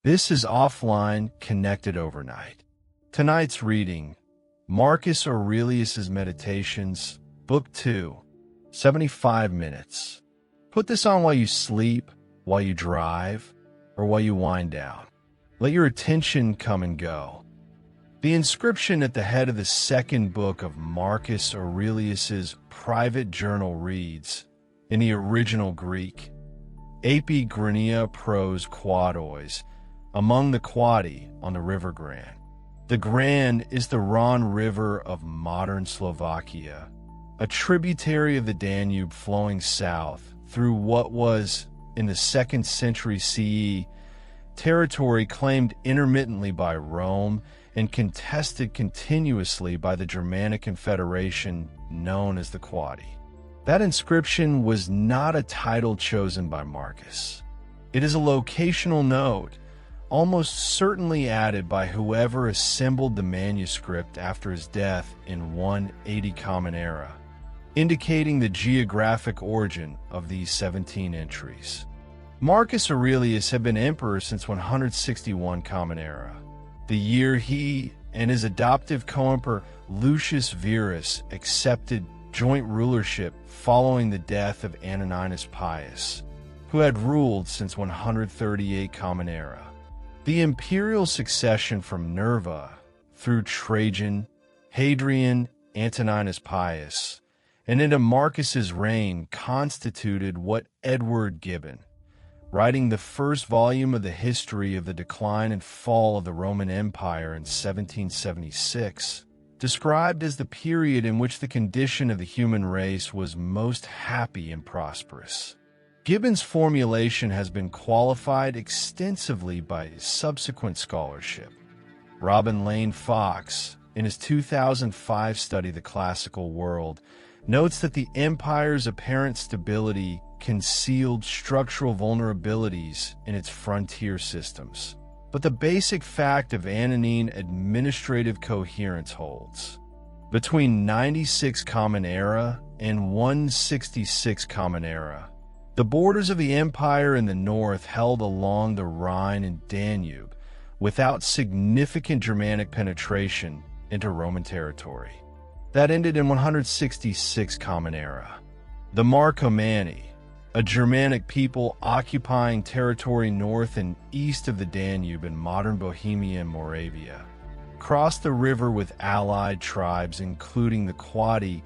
This is offline, connected overnight. Tonight's reading, Marcus Aurelius's Meditations, Book 2, 75 minutes. Put this on while you sleep, while you drive, or while you wind down. Let your attention come and go. The inscription at the head of the second book of Marcus Aurelius's private journal reads, in the original Greek, Api Grania pros quadois, among the quadi on the river Gran. The Gran is the Ron River of modern Slovakia, a tributary of the Danube flowing south through what was, in the 2nd century CE, territory claimed intermittently by Rome and contested continuously by the Germanic Confederation known as the Quadi. That inscription was not a title chosen by Marcus. It is a locational note, almost certainly added by whoever assembled the manuscript after his death in 180 Common Era, indicating the geographic origin of these 17 entries. Marcus Aurelius had been emperor since 161 Common Era, the year he and his adoptive co-emperor Lucius Verus accepted joint rulership following the death of Antoninus Pius, who had ruled since 138 Common Era. The imperial succession from Nerva through Trajan, Hadrian, Antoninus Pius, and into Marcus's reign constituted what Edward Gibbon, writing the first volume of the history of the decline and fall of the Roman Empire in 1776, described as the period in which the condition of the human race was most happy and prosperous. Gibbon's formulation has been qualified extensively by subsequent scholarship. Robin Lane Fox, in his 2005 study The Classical World, notes that the empire's apparent stability concealed structural vulnerabilities in its frontier systems. But the basic fact of Antonine administrative coherence holds. Between 96 Common Era and 166 Common Era, the borders of the empire in the north held along the Rhine and Danube without significant Germanic penetration into Roman territory. That ended in 166 Common Era. The Marcomanni, a Germanic people occupying territory north and east of the Danube in modern Bohemia and Moravia, crossed the river with allied tribes including the Quadi,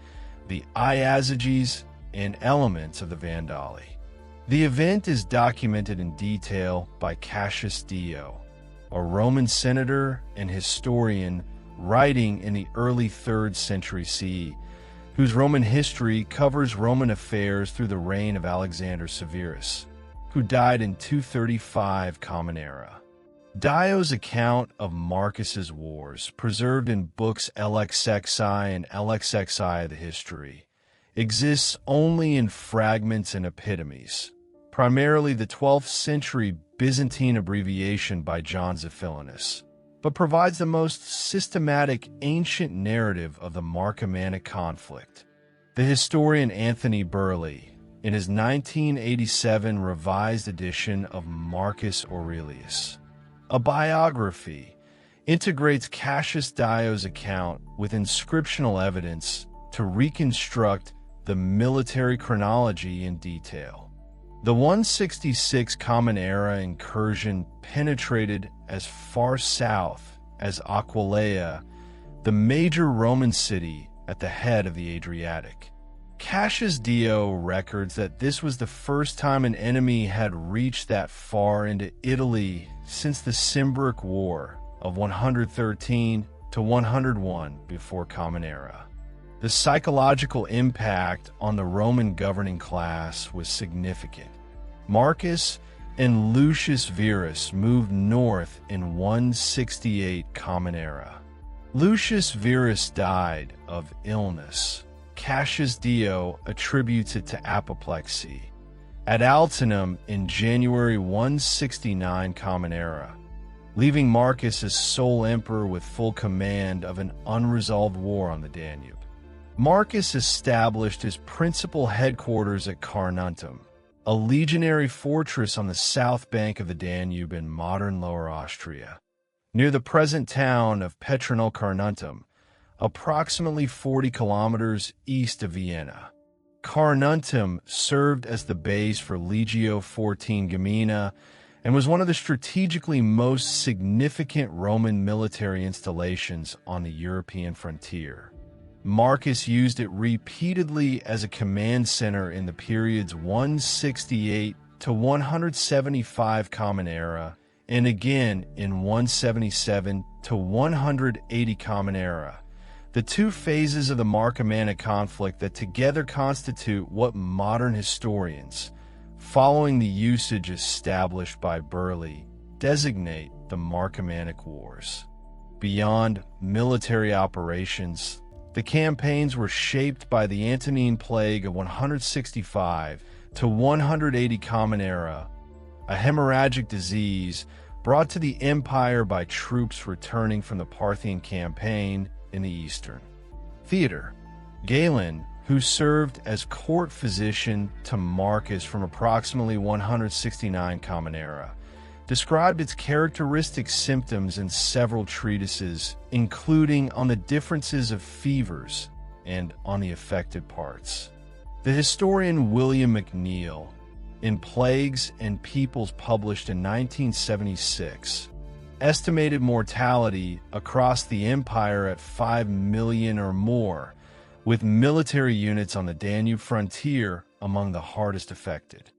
the Iazyges, and elements of the Vandali. The event is documented in detail by Cassius Dio, a Roman senator and historian writing in the early 3rd century CE, whose Roman history covers Roman affairs through the reign of Alexander Severus, who died in 235 Common Era. Dio's account of Marcus's wars, preserved in books LXXI and LXXI of the history, exists only in fragments and epitomes, primarily the 12th century Byzantine abbreviation by John Xiphilinus, but provides the most systematic ancient narrative of the Marcomannic conflict. The historian Anthony Burleigh, in his 1987 revised edition of Marcus Aurelius, a biography, integrates Cassius Dio's account with inscriptional evidence to reconstruct the military chronology in detail. The 166 Common Era incursion penetrated as far south as Aquileia, the major Roman city at the head of the Adriatic. Cassius Dio records that this was the first time an enemy had reached that far into Italy since the Cimbric War of 113 to 101 before Common Era. The psychological impact on the Roman governing class was significant. Marcus and Lucius Verus moved north in 168 Common Era. Lucius Verus died of illness. Cassius Dio attributes it to apoplexy at Altinum in January 169 Common Era, leaving Marcus as sole emperor with full command of an unresolved war on the Danube. Marcus established his principal headquarters at Carnuntum, a legionary fortress on the south bank of the Danube in modern Lower Austria, near the present town of Carnuntum, approximately 40 kilometers east of Vienna. Carnuntum served as the base for Legio XIV Gemina and was one of the strategically most significant Roman military installations on the European frontier. Marcus used it repeatedly as a command center in the periods 168 to 175 Common Era, and again in 177 to 180 Common Era, the two phases of the Marcomannic conflict that together constitute what modern historians, following the usage established by Burleigh, designate the Marcomannic Wars. Beyond military operations, the campaigns were shaped by the Antonine Plague of 165 to 180 Common Era, a hemorrhagic disease brought to the empire by troops returning from the Parthian campaign in the eastern theater. Galen, who served as court physician to Marcus from approximately 169 Common Era, described its characteristic symptoms in several treatises, including on the differences of fevers and on the affected parts. The historian William McNeill, in Plagues and Peoples published in 1976, estimated mortality across the empire at 5 million or more, with military units on the Danube frontier among the hardest affected.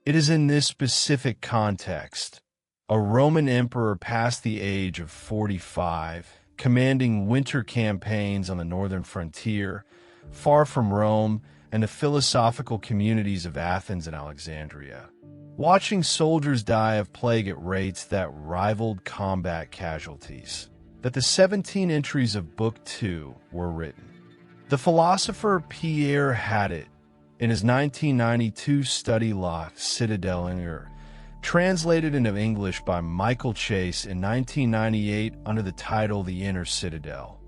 It is in this specific context, a Roman emperor past the age of 45, commanding winter campaigns on the northern frontier, far from Rome and the philosophical communities of Athens and Alexandria, watching soldiers die of plague at rates that rivaled combat casualties, that the 17 entries of Book 2 were written. The philosopher Pierre Hadot, in his 1992 study La Citadelle, translated into English by Michael Chase in 1998 under the title The Inner Citadel,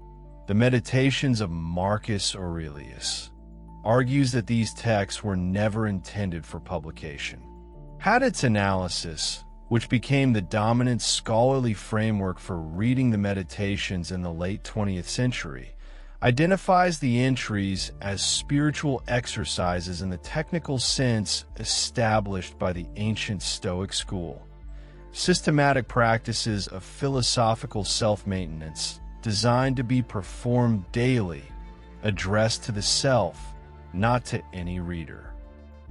The Meditations of Marcus Aurelius, argues that these texts were never intended for publication. Hadot's analysis, which became the dominant scholarly framework for reading the Meditations in the late 20th century, identifies the entries as spiritual exercises in the technical sense established by the ancient Stoic school, systematic practices of philosophical self-maintenance designed to be performed daily, addressed to the self, not to any reader.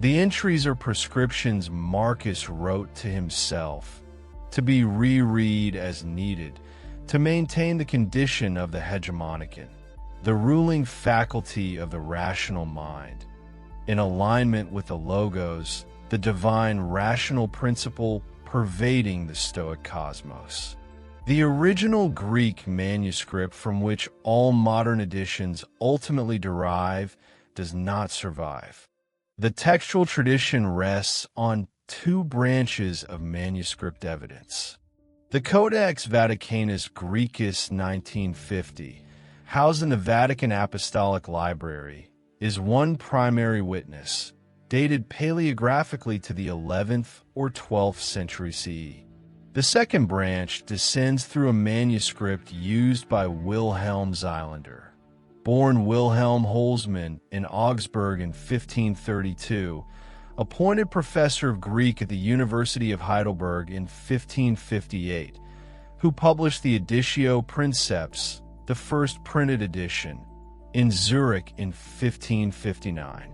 The entries are prescriptions Marcus wrote to himself, to be reread as needed, to maintain the condition of the hegemonicon, the ruling faculty of the rational mind, in alignment with the logos, the divine rational principle pervading the Stoic cosmos. The original Greek manuscript from which all modern editions ultimately derive does not survive. The textual tradition rests on two branches of manuscript evidence. The Codex Vaticanus Graecus 1950, housed in the Vatican Apostolic Library, is one primary witness, dated paleographically to the 11th or 12th century CE. The second branch descends through a manuscript used by Wilhelm Xylander, born Wilhelm Holzmann in Augsburg in 1532, appointed professor of Greek at the University of Heidelberg in 1558, who published the Editio Princeps, the first printed edition, in Zurich in 1559.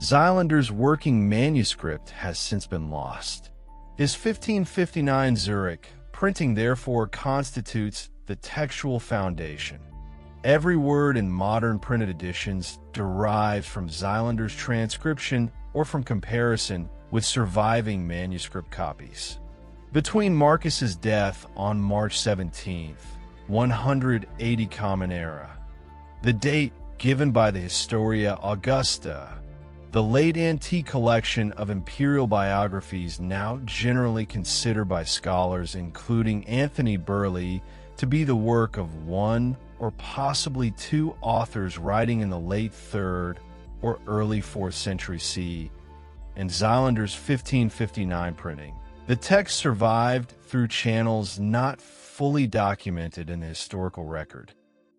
Xylander's working manuscript has since been lost. His 1559 Zurich printing therefore constitutes the textual foundation. Every word in modern printed editions derives from Xylander's transcription or from comparison with surviving manuscript copies. Between Marcus's death on March 17th, 180 Common Era, the date given by the Historia Augusta, the late antique collection of imperial biographies now generally considered by scholars, including Anthony Burleigh, to be the work of one or possibly two authors writing in the late 3rd or early 4th century CE, and Xylander's 1559 printing. The text survived through channels not fully documented in the historical record.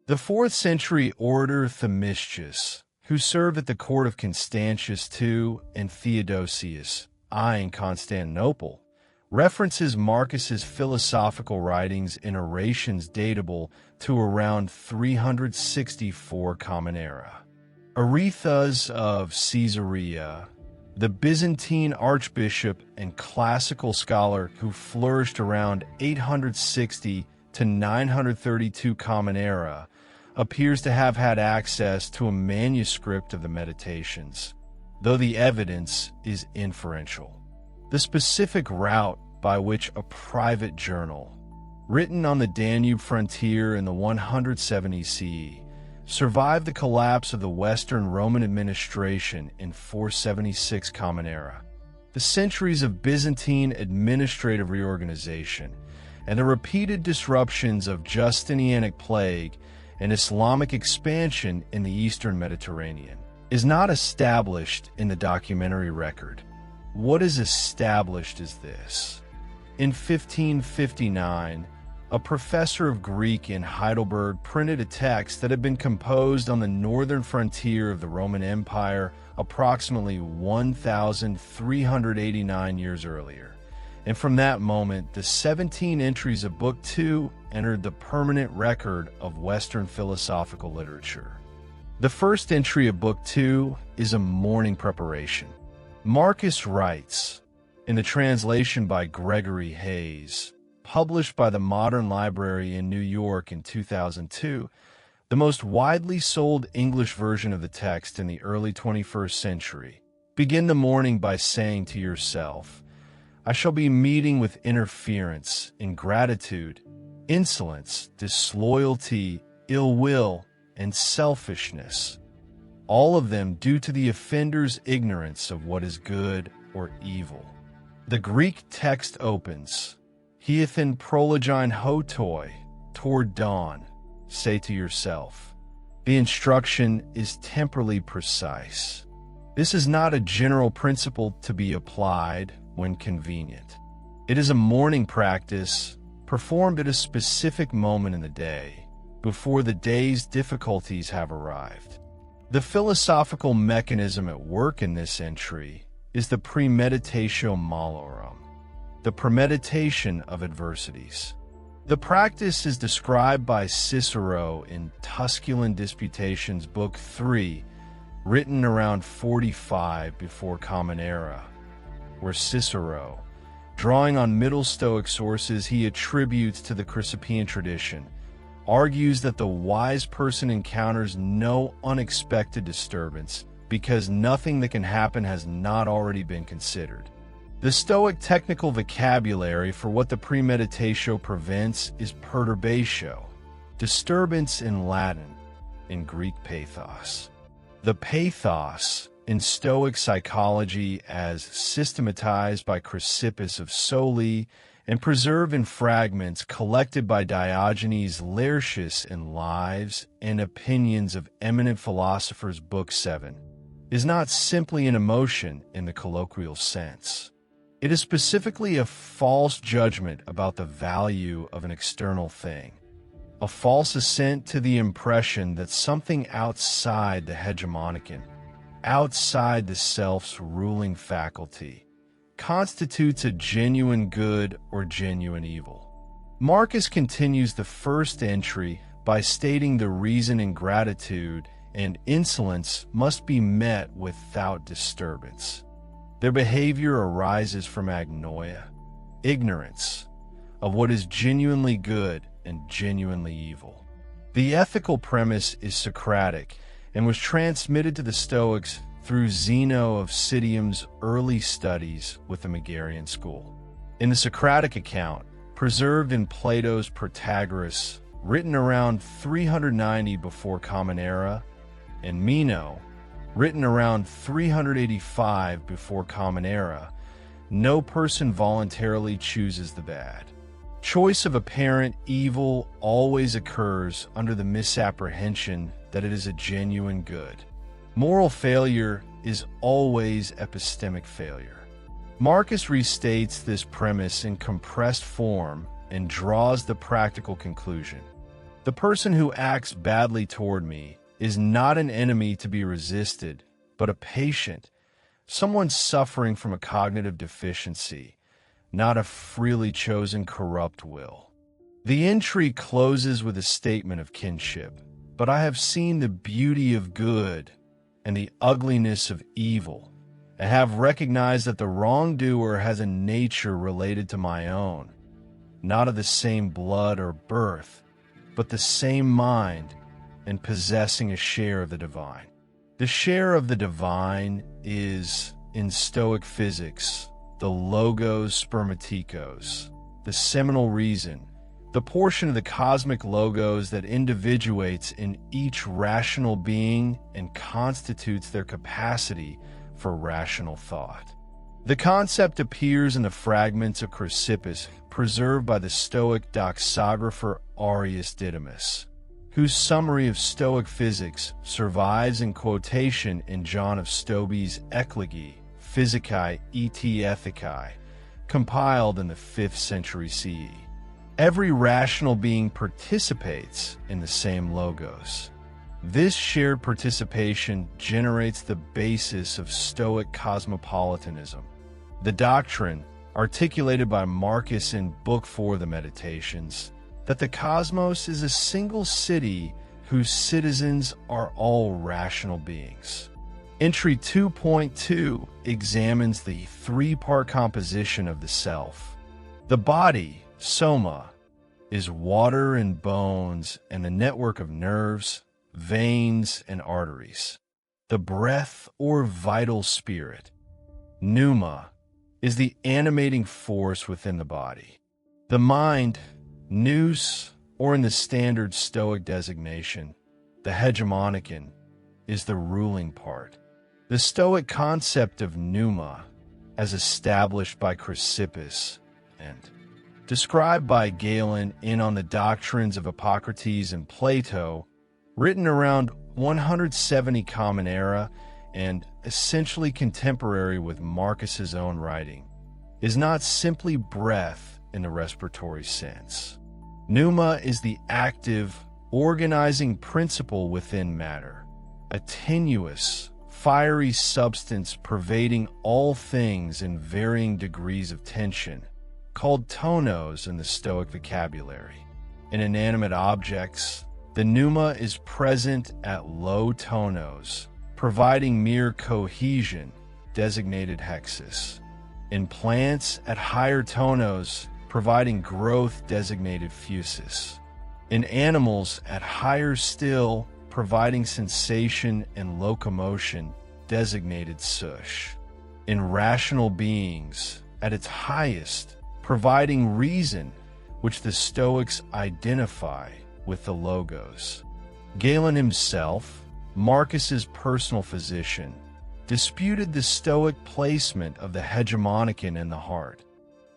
The 4th century orator Themistius, who served at the court of Constantius II and Theodosius I in Constantinople, references Marcus's philosophical writings in orations datable to around 364 Common Era. Arethusa of Caesarea, the Byzantine archbishop and classical scholar who flourished around 860 to 932 Common Era, appears to have had access to a manuscript of the Meditations, though the evidence is inferential. The specific route by which a private journal, written on the Danube frontier in the 170 CE, survived the collapse of the Western Roman administration in 476 Common Era. The centuries of Byzantine administrative reorganization and the repeated disruptions of Justinianic plague and Islamic expansion in the Eastern Mediterranean is not established in the documentary record. What is established is this. In 1559, a professor of Greek in Heidelberg printed a text that had been composed on the northern frontier of the Roman Empire approximately 1,389 years earlier. And from that moment, the 17 entries of Book 2 entered the permanent record of Western philosophical literature. The first entry of Book 2 is a morning preparation. Marcus writes, in the translation by Gregory Hayes, published by the Modern Library in New York in 2002, the most widely sold English version of the text in the early 21st century. Begin the morning by saying to yourself, I shall be meeting with interference, ingratitude, insolence, disloyalty, ill will, and selfishness, all of them due to the offender's ignorance of what is good or evil. The Greek text opens, Heathen prologine hotoi, toward dawn, say to yourself. The instruction is temporally precise. This is not a general principle to be applied when convenient. It is a morning practice performed at a specific moment in the day, before the day's difficulties have arrived. The philosophical mechanism at work in this entry is the premeditatio malorum, the premeditation of adversities. The practice is described by Cicero in Tusculan Disputations, Book 3, written around 45 before Common Era, where Cicero, drawing on Middle Stoic sources he attributes to the Chrysippeian tradition, argues that the wise person encounters no unexpected disturbance because nothing that can happen has not already been considered. The Stoic technical vocabulary for what the premeditatio prevents is perturbatio, disturbance in Latin, in Greek pathos. The pathos in Stoic psychology, as systematized by Chrysippus of Soli and preserved in fragments collected by Diogenes Laertius in Lives and Opinions of Eminent Philosophers, Book 7, is not simply an emotion in the colloquial sense. It is specifically a false judgment about the value of an external thing, a false assent to the impression that something outside the hegemonicon, outside the self's ruling faculty, constitutes a genuine good or genuine evil. Marcus continues the first entry by stating the reason ingratitude and insolence must be met without disturbance. Their behavior arises from agnoia, ignorance, of what is genuinely good and genuinely evil. The ethical premise is Socratic and was transmitted to the Stoics through Zeno of Citium's early studies with the Megarian school. In the Socratic account, preserved in Plato's Protagoras, written around 390 before Common Era, and Meno, written around 385 before Common Era, no person voluntarily chooses the bad. Choice of apparent evil always occurs under the misapprehension that it is a genuine good. Moral failure is always epistemic failure. Marcus restates this premise in compressed form and draws the practical conclusion. The person who acts badly toward me is not an enemy to be resisted, but a patient, someone suffering from a cognitive deficiency, not a freely chosen corrupt will. The entry closes with a statement of kinship, but I have seen the beauty of good and the ugliness of evil, and have recognized that the wrongdoer has a nature related to my own, not of the same blood or birth, but the same mind and possessing a share of the divine. The share of the divine is, in Stoic physics, the logos spermatikos, the seminal reason, the portion of the cosmic logos that individuates in each rational being and constitutes their capacity for rational thought. The concept appears in the fragments of Chrysippus preserved by the Stoic doxographer Aurelius Didymus, whose summary of Stoic physics survives in quotation in John of Stobie's Eclogy Physicae et Ethicae, compiled in the 5th century CE. Every rational being participates in the same logos. This shared participation generates the basis of Stoic cosmopolitanism. The doctrine, articulated by Marcus in Book 4 of the Meditations, that the cosmos is a single city whose citizens are all rational beings. Entry 2.2 examines the three-part composition of the self. The body, soma, is water and bones and a network of nerves, veins, and arteries. The breath or vital spirit, pneuma, is the animating force within the body. The mind, nous, or in the standard Stoic designation, the hegemonikon, is the ruling part. The Stoic concept of pneuma, as established by Chrysippus and described by Galen in On the Doctrines of Hippocrates and Plato, written around 170 Common Era and essentially contemporary with Marcus's own writing, is not simply breath in the respiratory sense. Pneuma is the active, organizing principle within matter, a tenuous, fiery substance pervading all things in varying degrees of tension, called tonos in the Stoic vocabulary. In inanimate objects, the pneuma is present at low tonos, providing mere cohesion, designated hexis. In plants, at higher tonos, providing growth, designated fusis. In animals, at higher still, providing sensation and locomotion, designated sush. In rational beings, at its highest, providing reason, which the Stoics identify with the logos. Galen himself, Marcus's personal physician, disputed the Stoic placement of the hegemonikon in the heart,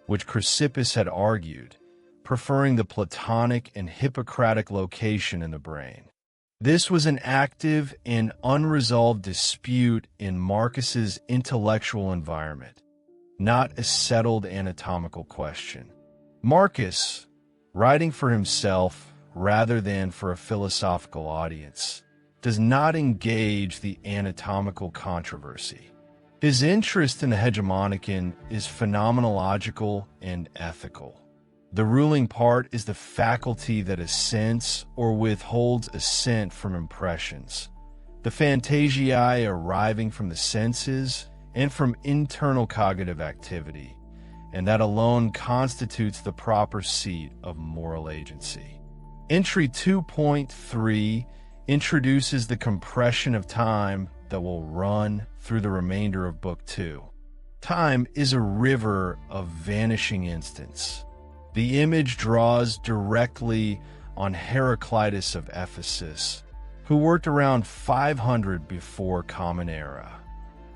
which Chrysippus had argued, preferring the Platonic and Hippocratic location in the brain. This was an active and unresolved dispute in Marcus's intellectual environment, not a settled anatomical question. Marcus, writing for himself rather than for a philosophical audience, does not engage the anatomical controversy. His interest in the hegemonikon is phenomenological and ethical. The ruling part is the faculty that assents or withholds assent from impressions, the fantasiae arriving from the senses and from internal cognitive activity, and that alone constitutes the proper seat of moral agency. Entry 2.3 introduces the compression of time that will run through the remainder of Book 2. Time is a river of vanishing instants. The image draws directly on Heraclitus of Ephesus, who worked around 500 before Common Era.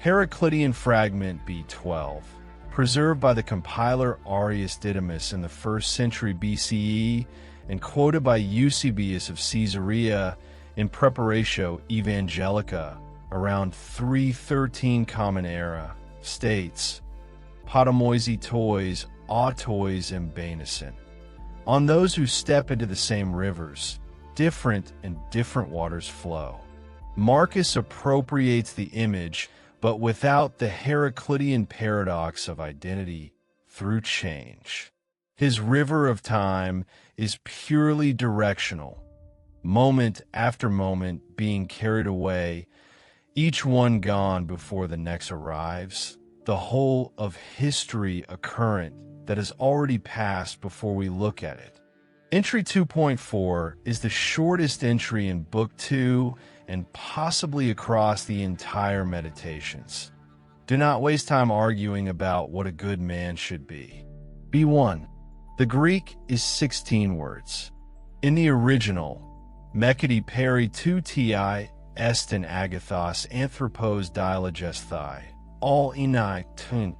Heraclitean Fragment B12, preserved by the compiler Aurelius Didymus in the 1st century BCE and quoted by Eusebius of Caesarea in Preparatio Evangelica around 313 Common Era, states, Potamoisy toys, autois and benison. On those who step into the same rivers, different and different waters flow. Marcus appropriates the image, but without the Heraclitean paradox of identity through change. His river of time is purely directional, moment after moment being carried away, each one gone before the next arrives, the whole of history a current that has already passed before we look at it. Entry 2.4 is the shortest entry in Book 2 and possibly across the entire Meditations. Do not waste time arguing about what a good man should be. B1. The Greek is 16 words. In the original, Mekati peri tu ti estin agathos anthropos dialogesthai, all enai tun.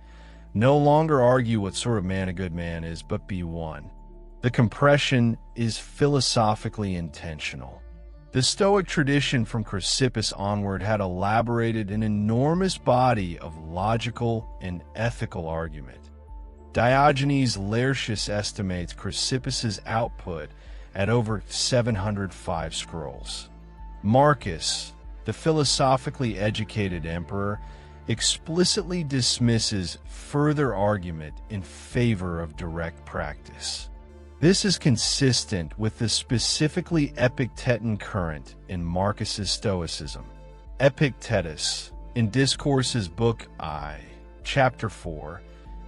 No longer argue what sort of man a good man is, but be one. The compression is philosophically intentional. The Stoic tradition from Chrysippus onward had elaborated an enormous body of logical and ethical argument. Diogenes Laertius estimates Chrysippus's output at over 705 scrolls. Marcus, the philosophically educated emperor, explicitly dismisses further argument in favor of direct practice. This is consistent with the specifically Epictetan current in Marcus's Stoicism. Epictetus, in Discourses Book I, Chapter 4,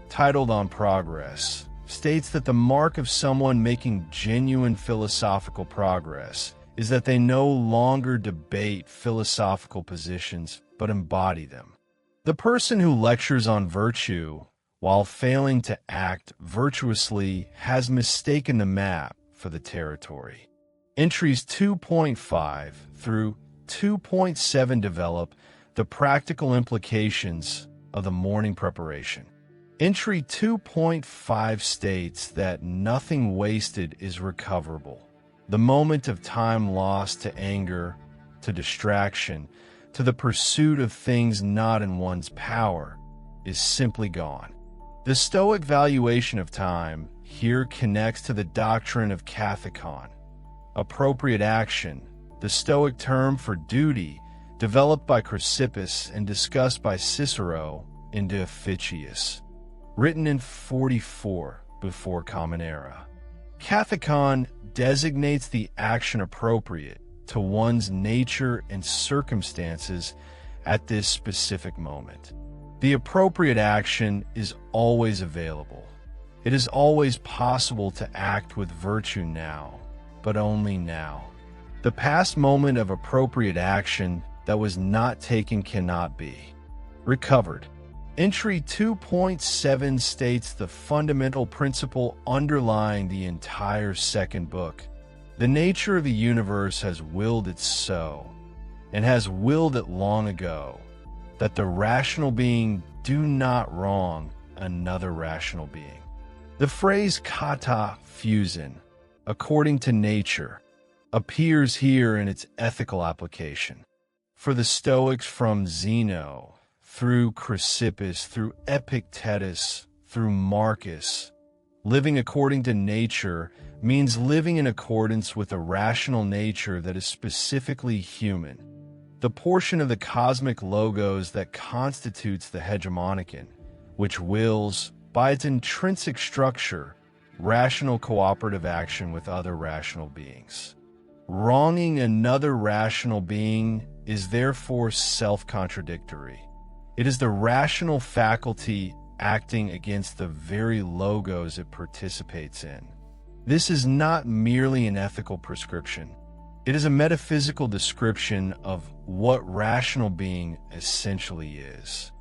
titled On Progress, states that the mark of someone making genuine philosophical progress is that they no longer debate philosophical positions but embody them. The person who lectures on virtue while failing to act virtuously has mistaken the map for the territory. Entries 2.5 through 2.7 develop the practical implications of the morning preparation. Entry 2.5 states that nothing wasted is recoverable. The moment of time lost to anger, to distraction, to the pursuit of things not in one's power is simply gone. The Stoic valuation of time here connects to the doctrine of kathekon, appropriate action, the Stoic term for duty, developed by Chrysippus and discussed by Cicero in De Officiis, written in 44 before Common Era. Kathekon designates the action appropriate to one's nature and circumstances at this specific moment. The appropriate action is always available. It is always possible to act with virtue now, but only now. The past moment of appropriate action that was not taken cannot be recovered. Entry 2.7 states the fundamental principle underlying the entire second book. The nature of the universe has willed it so, and has willed it long ago, that the rational being do not wrong another rational being. The phrase kata fusin, according to nature, appears here in its ethical application. For the Stoics from Zeno, through Chrysippus, through Epictetus, through Marcus, living according to nature means living in accordance with a rational nature that is specifically human. The portion of the cosmic logos that constitutes the hegemonicon, which wills, by its intrinsic structure, rational cooperative action with other rational beings. Wronging another rational being is therefore self-contradictory. It is the rational faculty acting against the very logos it participates in. This is not merely an ethical prescription. It is a metaphysical description of what rational being essentially is.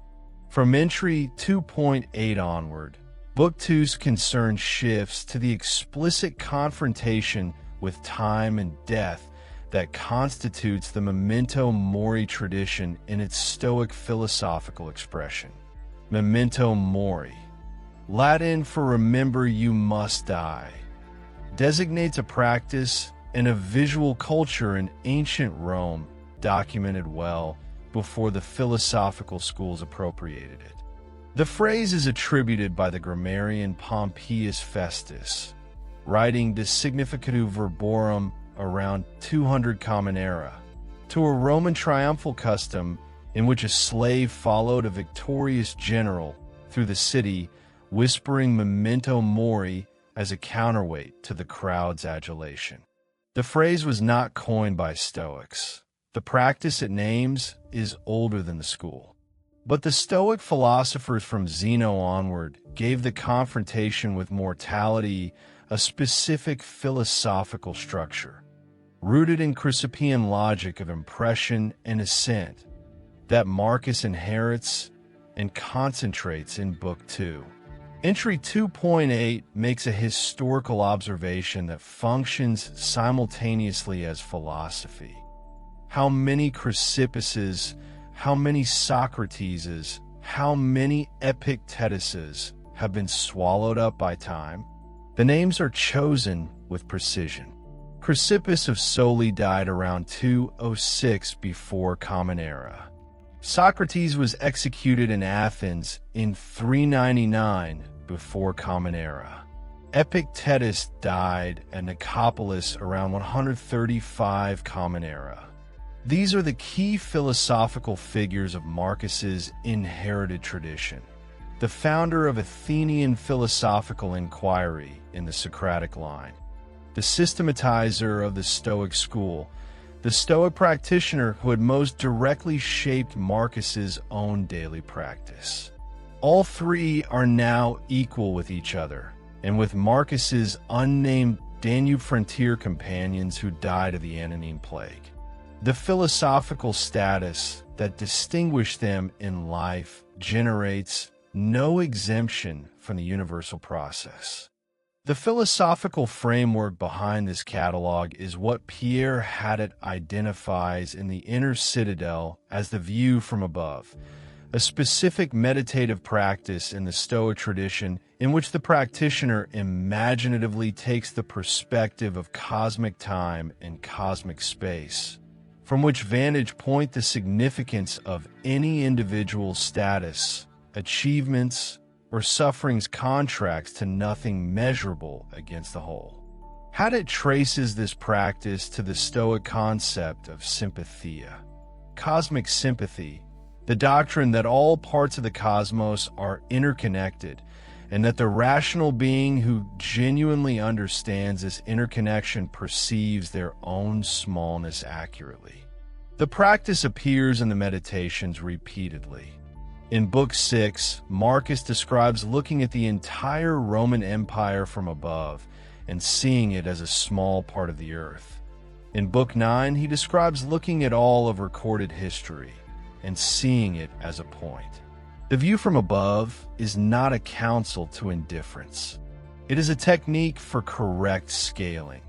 From entry 2.8 onward, Book 2's concern shifts to the explicit confrontation with time and death that constitutes the memento mori tradition in its Stoic philosophical expression. Memento mori, Latin for remember you must die, designates a practice and a visual culture in ancient Rome documented well before the philosophical schools appropriated it. The phrase is attributed by the grammarian Pompeius Festus, writing De Significatu Verborum around 200 Common Era, to a Roman triumphal custom in which a slave followed a victorious general through the city, whispering memento mori as a counterweight to the crowd's adulation. The phrase was not coined by Stoics. The practice it names is older than the school. But the Stoic philosophers from Zeno onward gave the confrontation with mortality a specific philosophical structure, rooted in Chrysippeian logic of impression and assent, that Marcus inherits and concentrates in Book 2. Entry 2.8 makes a historical observation that functions simultaneously as philosophy. How many Chrysippus, how many Socrateses, how many Epictetuses have been swallowed up by time? The names are chosen with precision. Chrysippus of Soli died around 206 before Common Era. Socrates was executed in Athens in 399 before Common Era. Epictetus died at Nicopolis around 135 Common Era. These are the key philosophical figures of Marcus's inherited tradition, the founder of Athenian philosophical inquiry in the Socratic line, the systematizer of the Stoic school, the Stoic practitioner who had most directly shaped Marcus's own daily practice. All three are now equal with each other, and with Marcus's unnamed Danube frontier companions who died of the Antonine Plague. The philosophical status that distinguished them in life generates no exemption from the universal process. The philosophical framework behind this catalog is what Pierre Haddot identifies in the Inner Citadel as the view from above, a specific meditative practice in the Stoic tradition in which the practitioner imaginatively takes the perspective of cosmic time and cosmic space, from which vantage point the significance of any individual's status, achievements, or sufferings contracts to nothing measurable against the whole. Haddot traces this practice to the Stoic concept of sympathia, cosmic sympathy, the doctrine that all parts of the cosmos are interconnected, and that the rational being who genuinely understands this interconnection perceives their own smallness accurately. The practice appears in the Meditations repeatedly. In Book 6, Marcus describes looking at the entire Roman Empire from above and seeing it as a small part of the earth. In Book 9, he describes looking at all of recorded history and seeing it as a point. The view from above is not a counsel to indifference. It is a technique for correct scaling,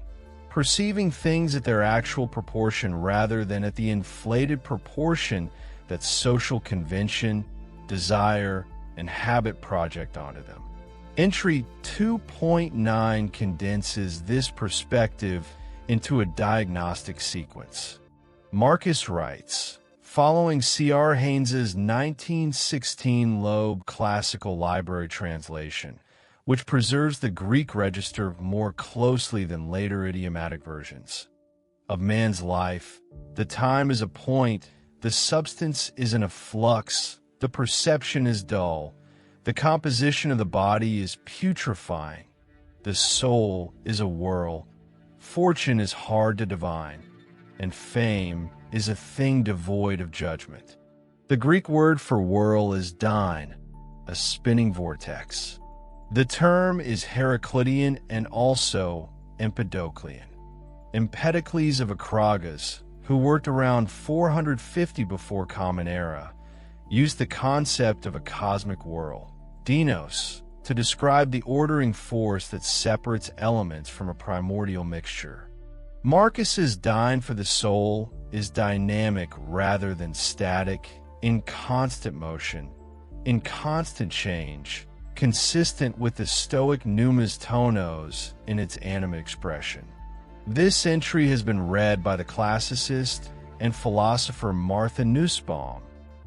perceiving things at their actual proportion rather than at the inflated proportion that social convention, desire, and habit project onto them. Entry 2.9 condenses this perspective into a diagnostic sequence. Marcus writes, following C.R. Haynes's 1916 Loeb Classical Library translation, which preserves the Greek register more closely than later idiomatic versions. Of man's life, the time is a point, the substance is in a flux, the perception is dull, the composition of the body is putrefying, the soul is a whirl, fortune is hard to divine, and fame is a thing devoid of judgment. The Greek word for whirl is dyne, a spinning vortex. The term is Heraclitean and also Empedoclean. Empedocles of Acragas, who worked around 450 before Common Era, used the concept of a cosmic whirl, dinos, to describe the ordering force that separates elements from a primordial mixture. Marcus's dyne for the soul is dynamic rather than static, in constant motion, in constant change, consistent with the Stoic pneumas tonos in its anima expression. This entry has been read by the classicist and philosopher Martha Nussbaum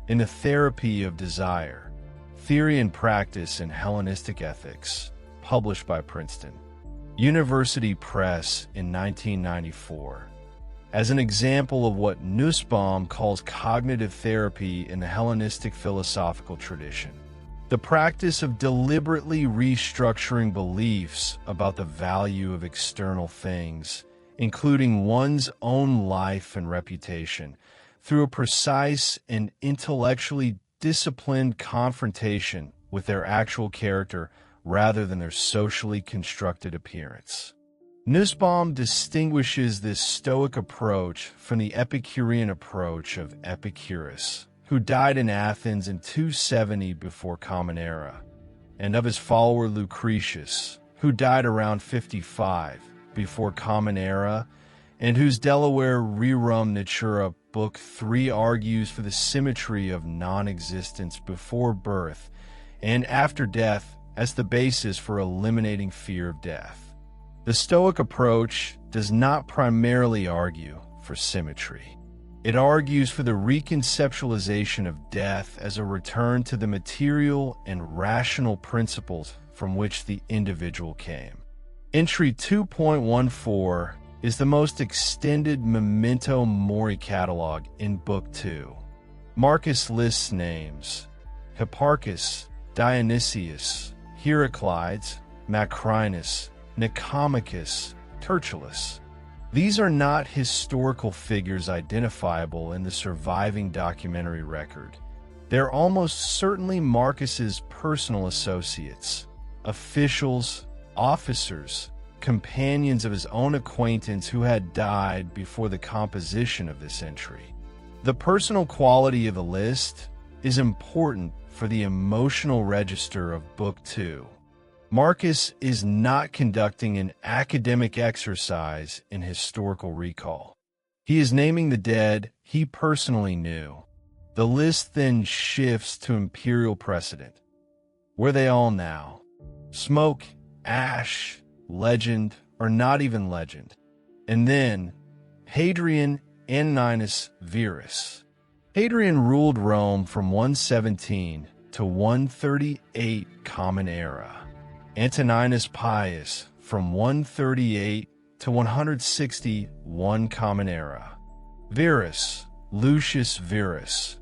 in The Therapy of Desire, Theory and Practice in Hellenistic Ethics, published by Princeton University Press in 1994. As an example of what Nussbaum calls cognitive therapy in the Hellenistic philosophical tradition, the practice of deliberately restructuring beliefs about the value of external things, including one's own life and reputation, through a precise and intellectually disciplined confrontation with their actual character rather than their socially constructed appearance. Nussbaum distinguishes this Stoic approach from the Epicurean approach of Epicurus, who died in Athens in 270 before Common Era, and of his follower Lucretius, who died around 55 before Common Era, and whose Delaware Rerum Natura Book 3 argues for the symmetry of non-existence before birth and after death as the basis for eliminating fear of death. The Stoic approach does not primarily argue for symmetry. It argues for the reconceptualization of death as a return to the material and rational principles from which the individual came. Entry 2.14 is the most extended memento mori catalog in Book 2. Marcus lists names: Hipparchus, Dionysius, Heraclides, Macrinus, Nicomachus, Tertullus. These are not historical figures identifiable in the surviving documentary record. They're almost certainly Marcus's personal associates, officials, officers, companions of his own acquaintance who had died before the composition of this entry. The personal quality of the list is important for the emotional register of Book 2. Marcus is not conducting an academic exercise in historical recall. He is naming the dead he personally knew. The list then shifts to imperial precedent. Were they all now? Smoke, ash, legend, or not even legend? And then, Hadrian, Antoninus, Verus. Hadrian ruled Rome from 117 to 138 Common Era. Antoninus Pius from 138 to 161 Common Era. Verus, Lucius Verus,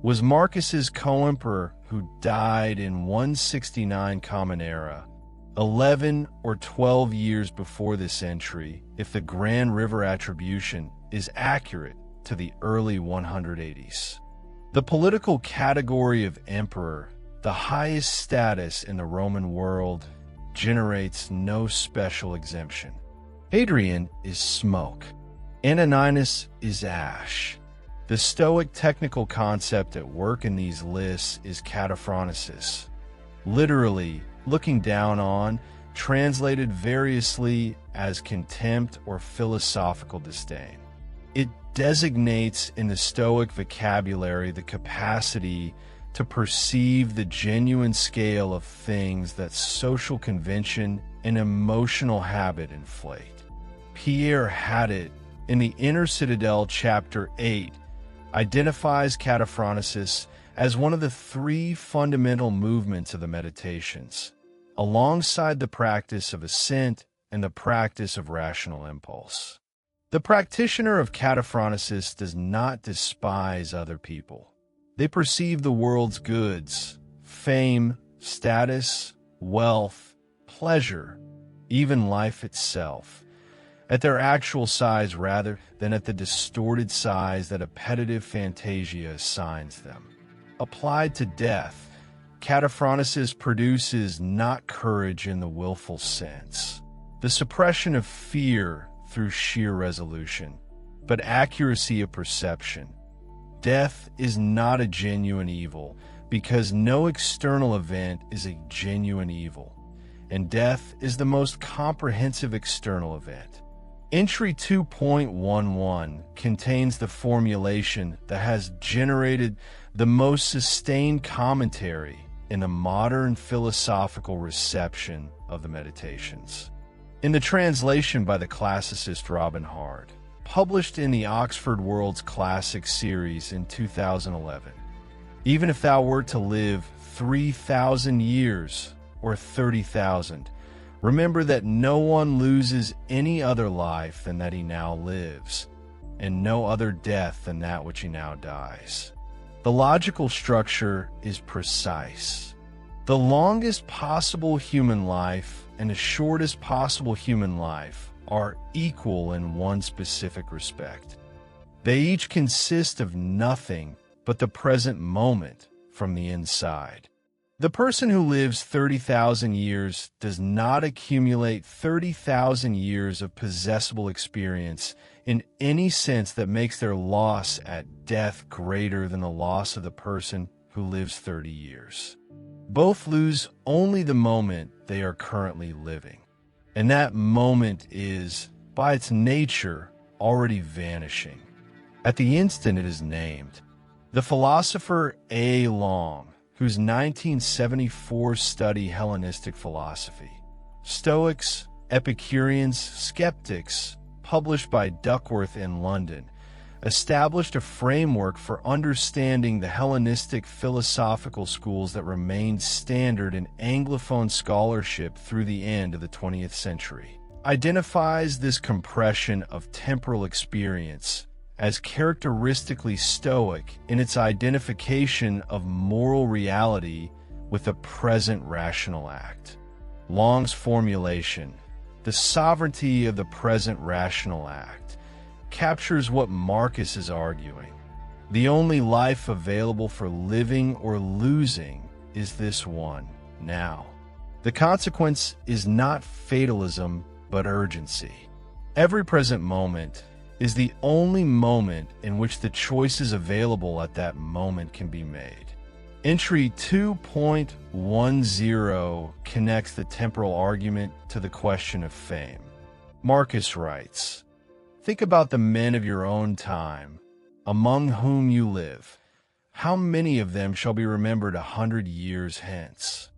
was Marcus's co-emperor who died in 169 Common Era, 11 or 12 years before this entry, if the Grand River attribution is accurate to the early 180s. The political category of emperor, the highest status in the Roman world, generates no special exemption. Hadrian is smoke. Antoninus is ash. The Stoic technical concept at work in these lists is kataphronesis, literally looking down on, translated variously as contempt or philosophical disdain. It designates in the Stoic vocabulary the capacity to perceive the genuine scale of things that social convention and emotional habit inflate. Pierre Haddad, in the Inner Citadel, Chapter 8, identifies kataphronesis as one of the three fundamental movements of the Meditations, alongside the practice of assent and the practice of rational impulse. The practitioner of kataphronesis does not despise other people. They perceive the world's goods, fame, status, wealth, pleasure, even life itself, at their actual size rather than at the distorted size that appetitive fantasia assigns them. Applied to death, kataphronesis produces not courage in the willful sense, the suppression of fear through sheer resolution, but accuracy of perception. Death is not a genuine evil because no external event is a genuine evil, and death is the most comprehensive external event. Entry 2.11 contains the formulation that has generated the most sustained commentary in the modern philosophical reception of the Meditations. In the translation by the classicist Robin Hard, published in the Oxford World's Classic series in 2011. Even if thou wert to live 3,000 years or 30,000, remember that no one loses any other life than that he now lives, and no other death than that which he now dies. The logical structure is precise. The longest possible human life and the shortest possible human life are equal in one specific respect. They each consist of nothing but the present moment from the inside. The person who lives 30,000 years does not accumulate 30,000 years of possessible experience in any sense that makes their loss at death greater than the loss of the person who lives 30 years. Both lose only the moment they are currently living, and that moment is, by its nature, already vanishing at the instant it is named. The philosopher A. Long, whose 1974 study Hellenistic philosophy, Stoics, Epicureans, Skeptics, published by Duckworth in London, established a framework for understanding the Hellenistic philosophical schools that remained standard in Anglophone scholarship through the end of the 20th century. Identifies this compression of temporal experience as characteristically Stoic in its identification of moral reality with the present rational act. Long's formulation, the sovereignty of the present rational act, captures what Marcus is arguing. The only life available for living or losing is this one, now. The consequence is not fatalism, but urgency. Every present moment is the only moment in which the choices available at that moment can be made. Entry 2.10 connects the temporal argument to the question of fame. Marcus writes, "Think about the men of your own time, among whom you live. How many of them shall be remembered 100 years hence?"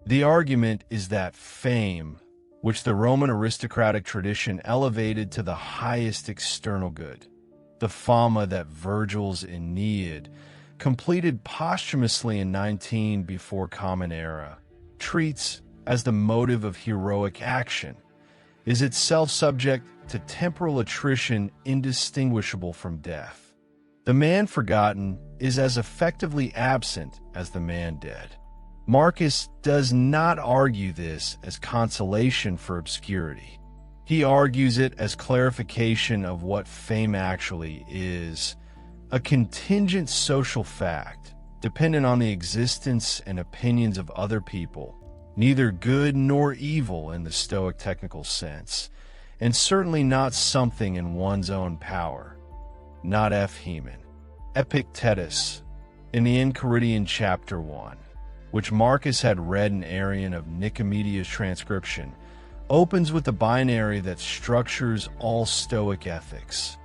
The argument is that fame, which the Roman aristocratic tradition elevated to the highest external good, the fama that Virgil's Aeneid, completed posthumously in 19 before Common Era, treats as the motive of heroic action, is itself subject to temporal attrition indistinguishable from death. The man forgotten is as effectively absent as the man dead. Marcus does not argue this as consolation for obscurity. He argues it as clarification of what fame actually is, a contingent social fact, dependent on the existence and opinions of other people, neither good nor evil in the Stoic technical sense, and certainly not something in one's own power. Not F. Heman. Epictetus, in the Enchiridion chapter 1, which Marcus had read in Arian of Nicomedes' transcription, opens with the binary that structures all Stoic ethics.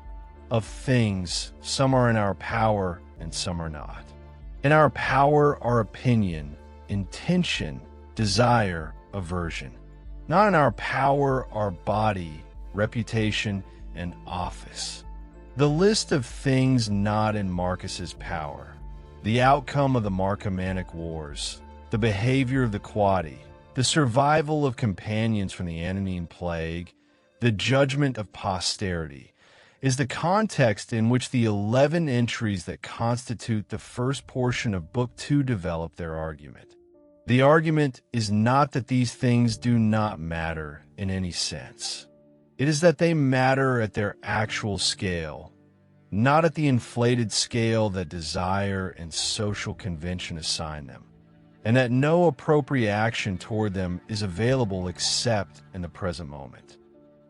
Of things, some are in our power and some are not. In our power are opinion, intention, desire, aversion. Not in our power are body, reputation, and office. The list of things not in Marcus's power, the outcome of the Marcomannic Wars, the behavior of the Quadi, the survival of companions from the Antonine Plague, the judgment of posterity, is the context in which the 11 entries that constitute the first portion of Book 2 develop their argument. The argument is not that these things do not matter in any sense. It is that they matter at their actual scale, not at the inflated scale that desire and social convention assign them, and that no appropriate action toward them is available except in the present moment.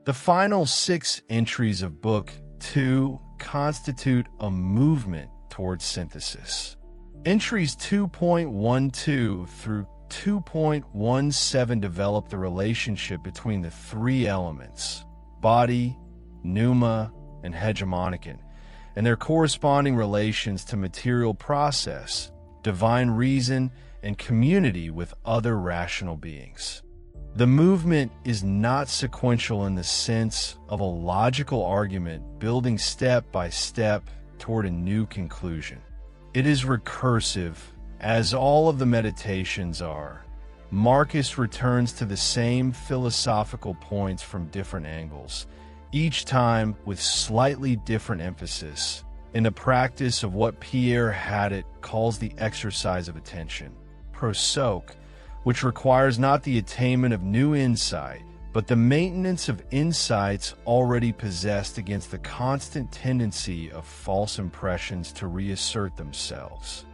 The final 6 entries of Book 2 constitute a movement towards synthesis. Entries 2.12 through 2.17 develop the relationship between the 3 elements, body, pneuma, and hegemonicon, and their corresponding relations to material process, divine reason, and community with other rational beings. The movement is not sequential in the sense of a logical argument building step by step toward a new conclusion. It is recursive, as all of the meditations are. Marcus returns to the same philosophical points from different angles, each time with slightly different emphasis, in the practice of what Pierre Hadot calls the exercise of attention, prosoque, which requires not the attainment of new insight, but the maintenance of insights already possessed against the constant tendency of false impressions to reassert themselves.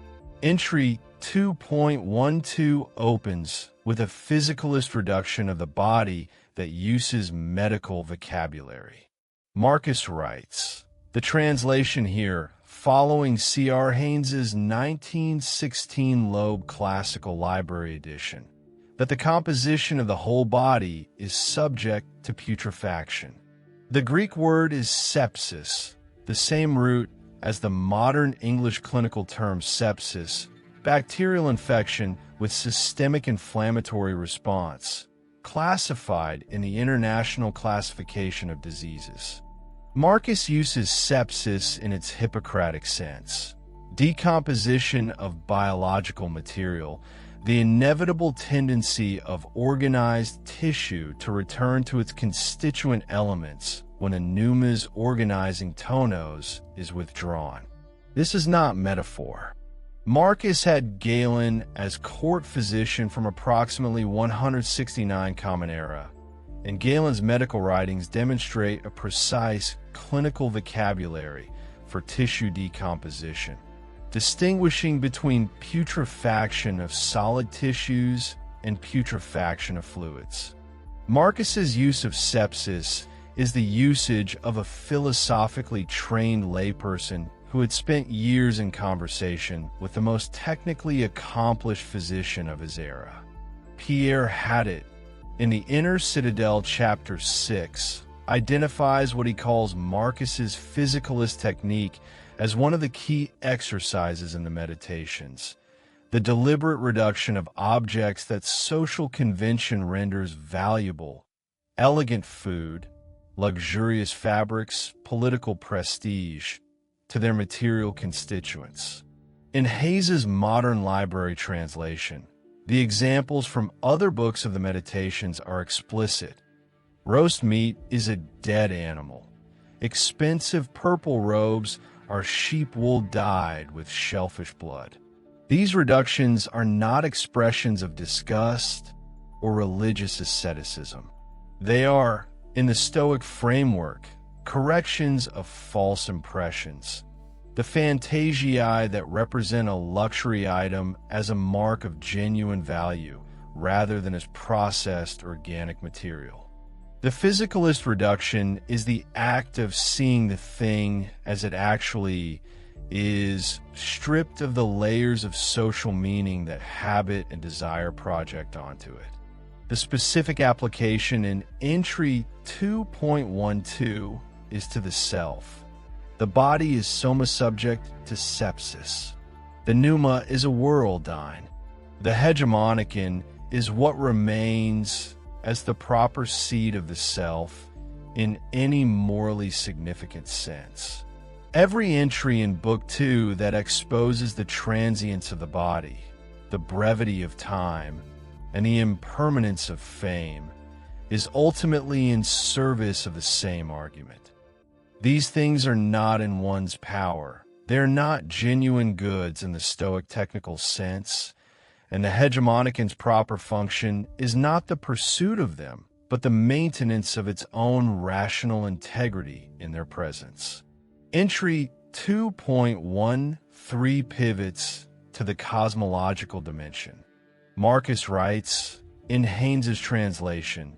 Entry 2.12 opens with a physicalist reduction of the body that uses medical vocabulary. Marcus writes, the translation here, following C.R. Haynes's 1916 Loeb Classical Library edition, that the composition of the whole body is subject to putrefaction. The Greek word is sepsis, the same root as the modern English clinical term sepsis, bacterial infection with systemic inflammatory response, classified in the International Classification of Diseases. Marcus uses sepsis in its Hippocratic sense, decomposition of biological material, the inevitable tendency of organized tissue to return to its constituent elements when a pneuma's organizing tonos is withdrawn. This is not metaphor. Marcus had Galen as court physician from approximately 169 Common Era, and Galen's medical writings demonstrate a precise clinical vocabulary for tissue decomposition, distinguishing between putrefaction of solid tissues and putrefaction of fluids. Marcus's use of sepsis is the usage of a philosophically trained layperson who had spent years in conversation with the most technically accomplished physician of his era. Pierre Hadot, in the Inner Citadel Chapter 6, identifies what he calls Marcus's physicalist technique as one of the key exercises in the meditations, the deliberate reduction of objects that social convention renders valuable, elegant food, luxurious fabrics, political prestige, to their material constituents. In Hayes's Modern Library translation, the examples from other books of the Meditations are explicit. Roast meat is a dead animal. Expensive purple robes are sheep wool dyed with shellfish blood. These reductions are not expressions of disgust or religious asceticism. They are, in the Stoic framework, corrections of false impressions, the fantasiae that represent a luxury item as a mark of genuine value rather than as processed organic material. The physicalist reduction is the act of seeing the thing as it actually is, stripped of the layers of social meaning that habit and desire project onto it. The specific application in entry 2.12 is to the self. The body is soma subject to sepsis. The pneuma is a whirldyne. The hegemonicon is what remains as the proper seat of the self in any morally significant sense. Every entry in Book 2 that exposes the transience of the body, the brevity of time, and the impermanence of fame is ultimately in service of the same argument. These things are not in one's power. They are not genuine goods in the Stoic technical sense, and the hegemonicon's proper function is not the pursuit of them, but the maintenance of its own rational integrity in their presence. Entry 2.13 pivots to the cosmological dimension. Marcus writes, in Haynes's translation,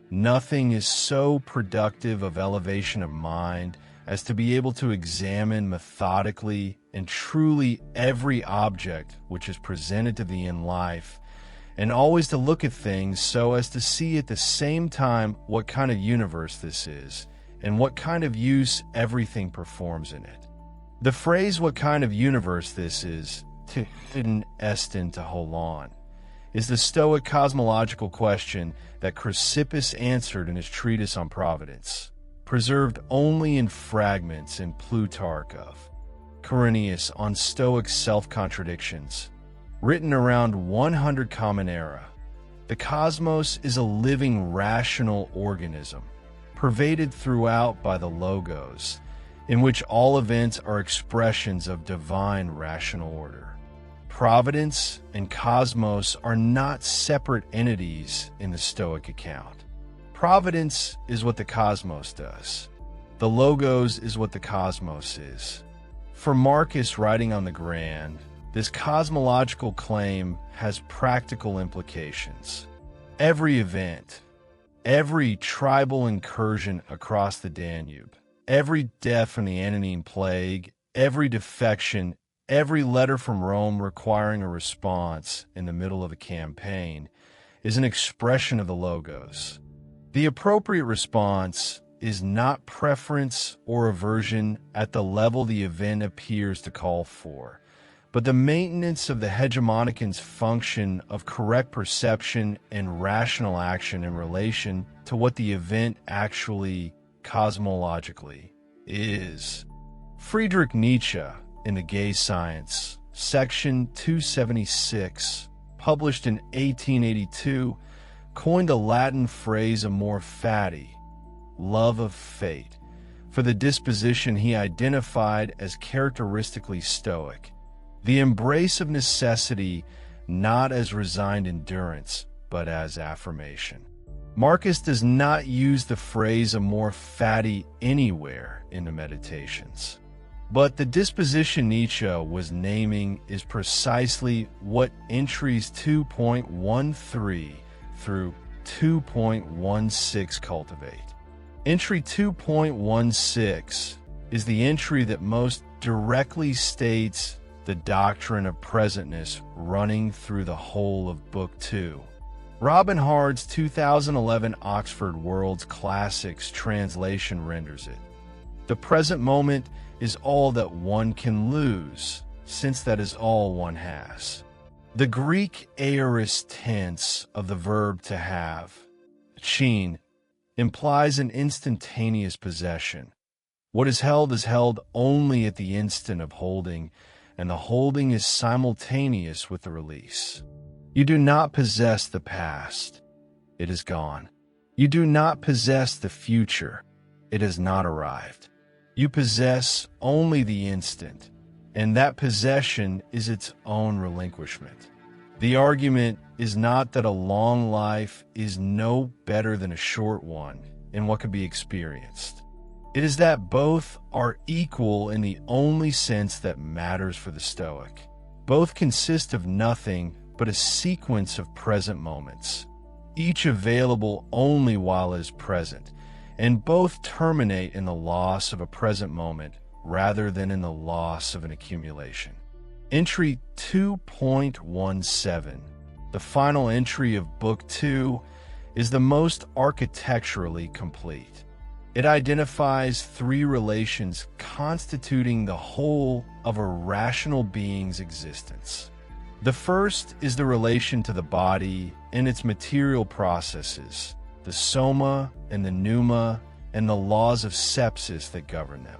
nothing is so productive of elevation of mind as to be able to examine methodically and truly every object which is presented to thee in life, and always to look at things so as to see at the same time what kind of universe this is, and what kind of use everything performs in it. The phrase what kind of universe this is, to hidden estin to holon, is the Stoic cosmological question that Chrysippus answered in his treatise on providence, preserved only in fragments in Plutarch of Aurelius on Stoic self-contradictions, written around 100 Common Era. The cosmos is a living rational organism, pervaded throughout by the logos, in which all events are expressions of divine rational order. Providence and cosmos are not separate entities in the Stoic account. Providence is what the cosmos does. The logos is what the cosmos is. For Marcus writing on the Grand, this cosmological claim has practical implications. Every event, every tribal incursion across the Danube, every death from the Antonine Plague, every defection, every letter from Rome requiring a response in the middle of a campaign is an expression of the logos. The appropriate response is not preference or aversion at the level the event appears to call for, but the maintenance of the hegemonicant's function of correct perception and rational action in relation to what the event actually, cosmologically, is. Friedrich Nietzsche, in The Gay Science, section 276, published in 1882, coined a Latin phrase amor fati, love of fate, for the disposition he identified as characteristically Stoic, the embrace of necessity not as resigned endurance, but as affirmation. Marcus does not use the phrase amor fati anywhere in the Meditations. But the disposition Nietzsche was naming is precisely what entries 2.13 through 2.16 cultivate. Entry 2.16 is the entry that most directly states the doctrine of presentness running through the whole of Book 2. Robin Hard's 2011 Oxford World's Classics translation renders it. The present moment is all that one can lose, since that is all one has. The Greek aorist tense of the verb to have, chin, implies an instantaneous possession. What is held only at the instant of holding, and the holding is simultaneous with the release. You do not possess the past. It is gone. You do not possess the future. It has not arrived. You possess only the instant, and that possession is its own relinquishment. The argument is not that a long life is no better than a short one in what can be experienced. It is that both are equal in the only sense that matters for the Stoic. Both consist of nothing but a sequence of present moments, each available only while it is present, and both terminate in the loss of a present moment rather than in the loss of an accumulation. Entry 2.17, the final entry of Book 2, is the most architecturally complete. It identifies three relations constituting the whole of a rational being's existence. The first is the relation to the body and its material processes, the soma and the pneuma, and the laws of sepsis that govern them.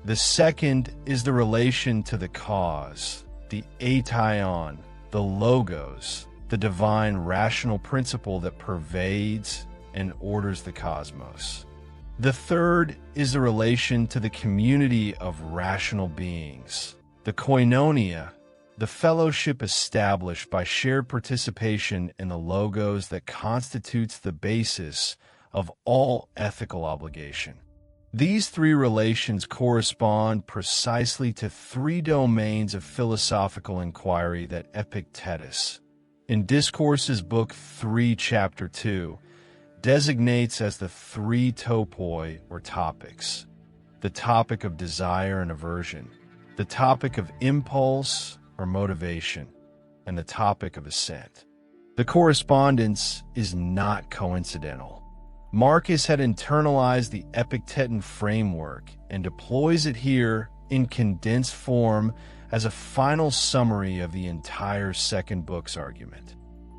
The second is the relation to the cause, the aion, the logos, the divine rational principle that pervades and orders the cosmos. The third is the relation to the community of rational beings, the koinonia, the fellowship established by shared participation in the logos that constitutes the basis of all ethical obligation. These three relations correspond precisely to three domains of philosophical inquiry that Epictetus, in Discourses Book 3, Chapter 2, designates as the three topoi or topics: the topic of desire and aversion, the topic of impulse or motivation, and the topic of assent. The correspondence is not coincidental. Marcus had internalized the Epictetan framework and deploys it here in condensed form as a final summary of the entire second book's argument.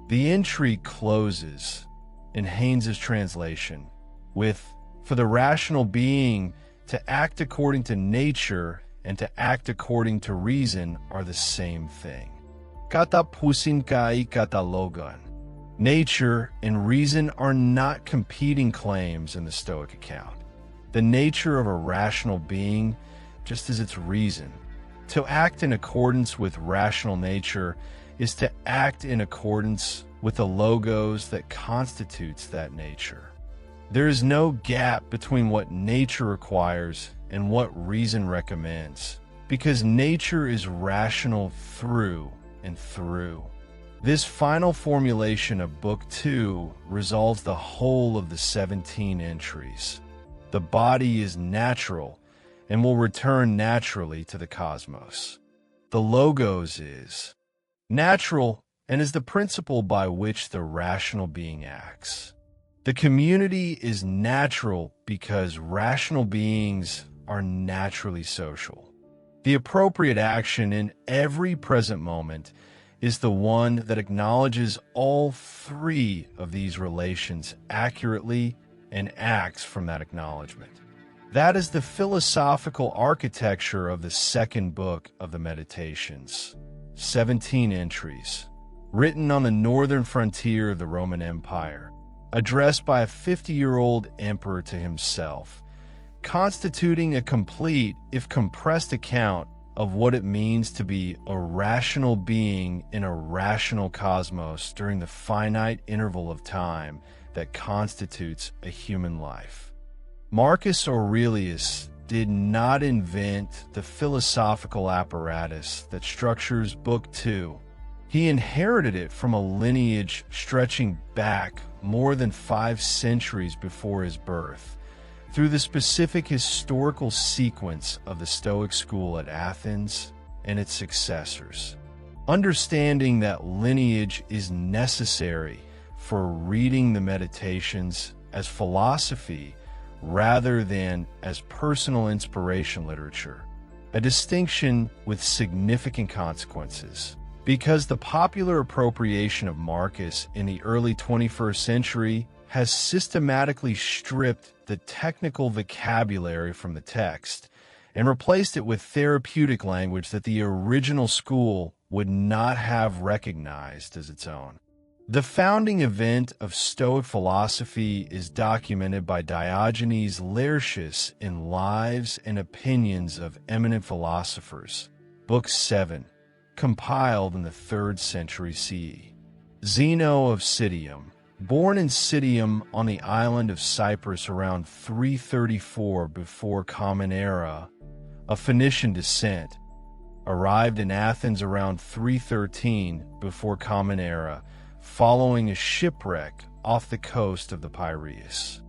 The entry closes, in Haynes's translation, with, "For the rational being to act according to nature and to act according to reason are the same thing. Katapusin kai katalogon." Nature and reason are not competing claims in the Stoic account. The nature of a rational being, just as its reason. To act in accordance with rational nature is to act in accordance with the logos that constitutes that nature. There is no gap between what nature requires and what reason recommends, because nature is rational through and through. This final formulation of Book 2 resolves the whole of the 17 entries. The body is natural and will return naturally to the cosmos. The logos is natural and is the principle by which the rational being acts. The community is natural because rational beings are naturally social. The appropriate action in every present moment is the one that acknowledges all three of these relations accurately and acts from that acknowledgement. That is the philosophical architecture of the second book of the Meditations. 17 entries, written on the northern frontier of the Roman Empire, addressed by a 50-year-old emperor to himself, constituting a complete, if compressed, account of what it means to be a rational being in a rational cosmos during the finite interval of time that constitutes a human life. Marcus Aurelius did not invent the philosophical apparatus that structures Book 2. He inherited it from a lineage stretching back more than 5 centuries before his birth, through the specific historical sequence of the Stoic school at Athens and its successors. Understanding that lineage is necessary for reading the Meditations as philosophy rather than as personal inspiration literature, a distinction with significant consequences. Because the popular appropriation of Marcus in the early 21st century has systematically stripped the technical vocabulary from the text and replaced it with therapeutic language that the original school would not have recognized as its own. The founding event of Stoic philosophy is documented by Diogenes Laertius in Lives and Opinions of Eminent Philosophers, Book 7, compiled in the 3rd century CE. Zeno of Citium, born in Citium on the island of Cyprus around 334 before Common Era, of Phoenician descent, arrived in Athens around 313 before Common Era, following a shipwreck off the coast of the Piraeus.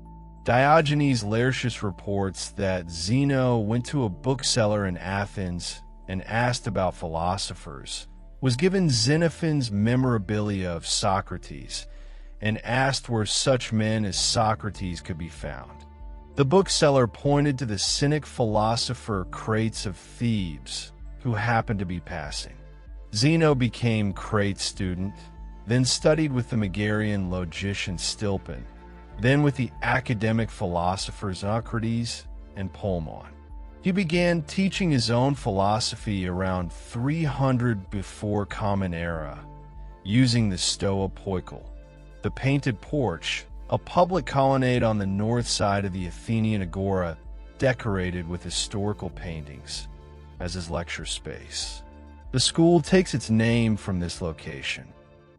Diogenes Laertius reports that Zeno went to a bookseller in Athens and asked about philosophers, was given Xenophon's Memorabilia of Socrates, and asked where such men as Socrates could be found. The bookseller pointed to the Cynic philosopher Crates of Thebes, who happened to be passing. Zeno became Crates' student, then studied with the Megarian logician Stilpon, then with the academic philosophers Socrates and Polemon. He began teaching his own philosophy around 300 before Common Era, using the Stoa Poikile, the painted porch, a public colonnade on the north side of the Athenian Agora decorated with historical paintings, as his lecture space. The school takes its name from this location.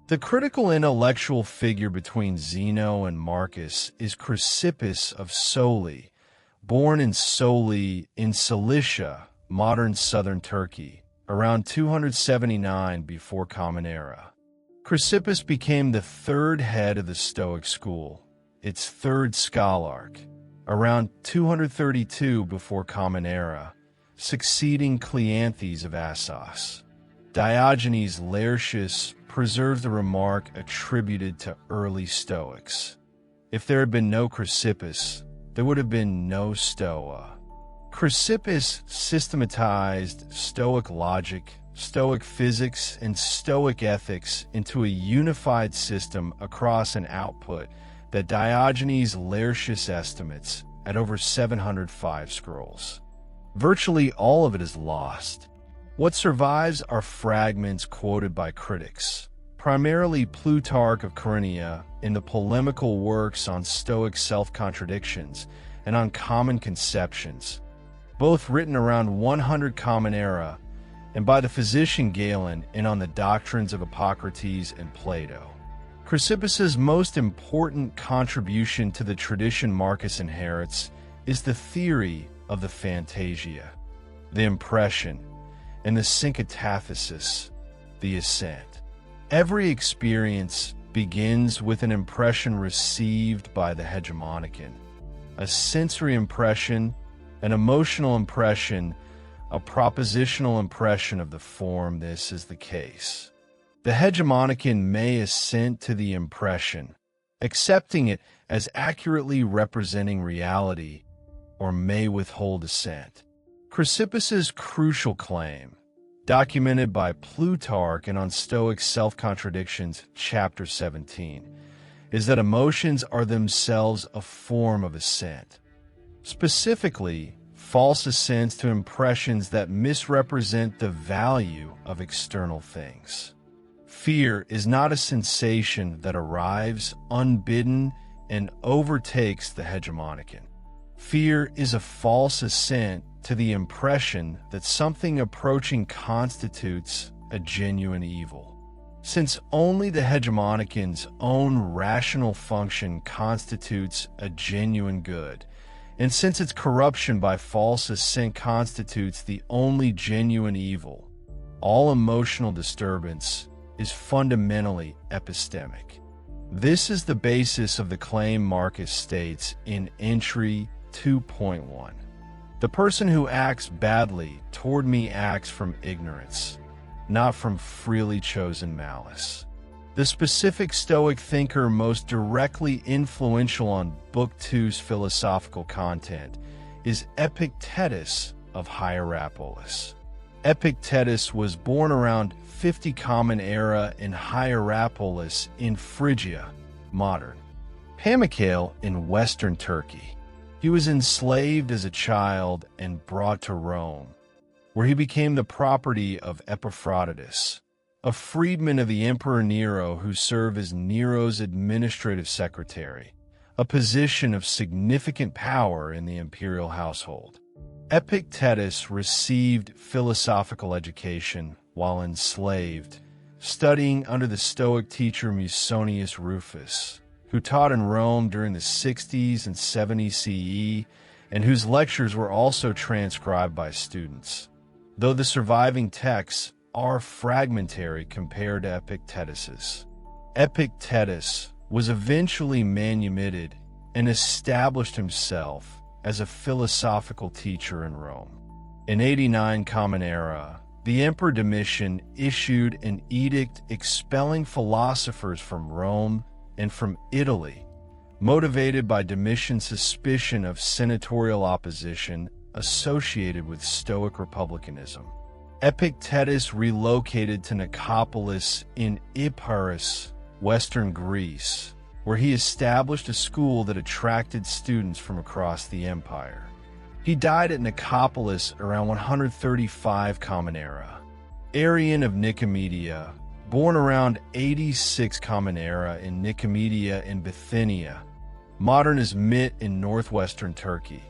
The critical intellectual figure between Zeno and Marcus is Chrysippus of Soli, born in Soli in Cilicia, modern southern Turkey, around 279 before Common Era. Chrysippus became the 3rd head of the Stoic school, its 3rd scholarch, around 232 before Common Era, succeeding Cleanthes of Assos. Diogenes Laertius preserves the remark attributed to early Stoics. If there had been no Chrysippus, there would have been no Stoa. Chrysippus systematized Stoic logic, Stoic physics, and Stoic ethics into a unified system across an output that Diogenes Laertius estimates at over 705 scrolls. Virtually all of it is lost. What survives are fragments quoted by critics, primarily Plutarch of Corinthia in the polemical works on Stoic self-contradictions and on common conceptions, both written around 100 Common Era, and by the physician Galen and on the doctrines of Hippocrates and Plato. Chrysippus's most important contribution to the tradition Marcus inherits is the theory of the fantasia, the impression, and the syncatathesis, the assent. Every experience begins with an impression received by the hegemonican, a sensory impression, an emotional impression, a propositional impression of the form. This is the case. The hegemonican may assent to the impression, accepting it as accurately representing reality, or may withhold assent. Chrysippus's crucial claim, documented by Plutarch and on Stoic Self-Contradictions, chapter 17, is that emotions are themselves a form of assent. Specifically, false assents to impressions that misrepresent the value of external things. Fear is not a sensation that arrives unbidden and overtakes the hegemonican. Fear is a false assent to the impression that something approaching constitutes a genuine evil. Since only the hegemonican's own rational function constitutes a genuine good, and since its corruption by false assent constitutes the only genuine evil, all emotional disturbance is fundamentally epistemic. This is the basis of the claim Marcus states in entry 2.1. The person who acts badly toward me acts from ignorance, not from freely chosen malice. The specific Stoic thinker most directly influential on Book 2's philosophical content is Epictetus of Hierapolis. Epictetus was born around 50 Common Era in Hierapolis in Phrygia, modern Pamukkale in western Turkey. He was enslaved as a child and brought to Rome, where he became the property of Epaphroditus, a freedman of the Emperor Nero who served as Nero's administrative secretary, a position of significant power in the imperial household. Epictetus received philosophical education while enslaved, studying under the Stoic teacher Musonius Rufus, who taught in Rome during the 60s and 70s CE, and whose lectures were also transcribed by students, though the surviving texts are fragmentary compared to Epictetus's. Epictetus was eventually manumitted and established himself as a philosophical teacher in Rome. In 89 Common Era, the Emperor Domitian issued an edict expelling philosophers from Rome and from Italy, motivated by Domitian's suspicion of senatorial opposition associated with Stoic republicanism. Epictetus relocated to Nicopolis in Epirus, western Greece, where he established a school that attracted students from across the empire. He died at Nicopolis around 135 Common Era. Arian of Nicomedia, born around 86 Common Era in Nicomedia in Bithynia, modern Izmit in northwestern Turkey,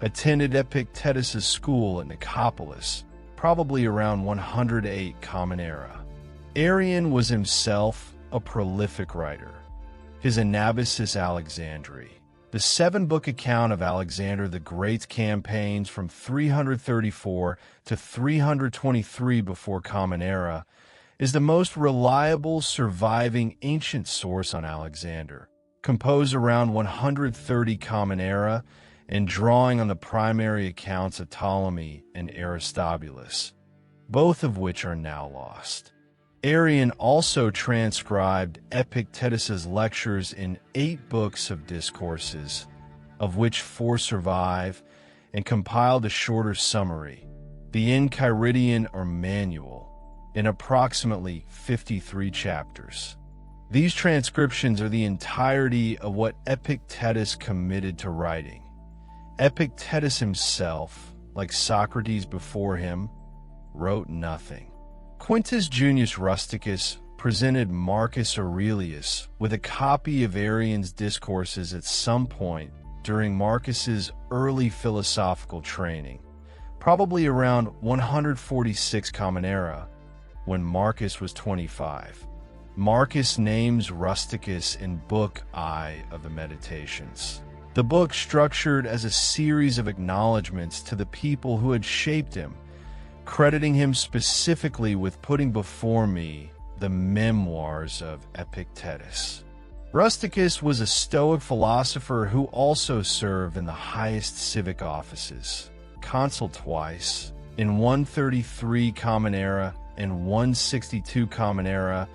attended Epictetus's school at Nicopolis, probably around 108 Common Era. Arian was himself a prolific writer. His Anabasis Alexandri, the 7-book account of Alexander the Great's campaigns from 334 to 323 before Common Era, is the most reliable surviving ancient source on Alexander, composed around 130 Common Era and drawing on the primary accounts of Ptolemy and Aristobulus, both of which are now lost. Arian also transcribed Epictetus's lectures in 8 books of discourses, of which 4 survive, and compiled a shorter summary, the Enchiridion or Manual, in approximately 53 chapters. These transcriptions are the entirety of what Epictetus committed to writing. Epictetus himself, like Socrates before him, wrote nothing. Quintus Junius Rusticus presented Marcus Aurelius with a copy of Arrian's discourses at some point during Marcus's early philosophical training, probably around 146 Common Era, when Marcus was 25. Marcus names Rusticus in Book I of the Meditations. The book structured as a series of acknowledgments to the people who had shaped him, crediting him specifically with putting before me the memoirs of Epictetus. Rusticus was a Stoic philosopher who also served in the highest civic offices, consul twice, in 133 Common Era and 162 Common Era,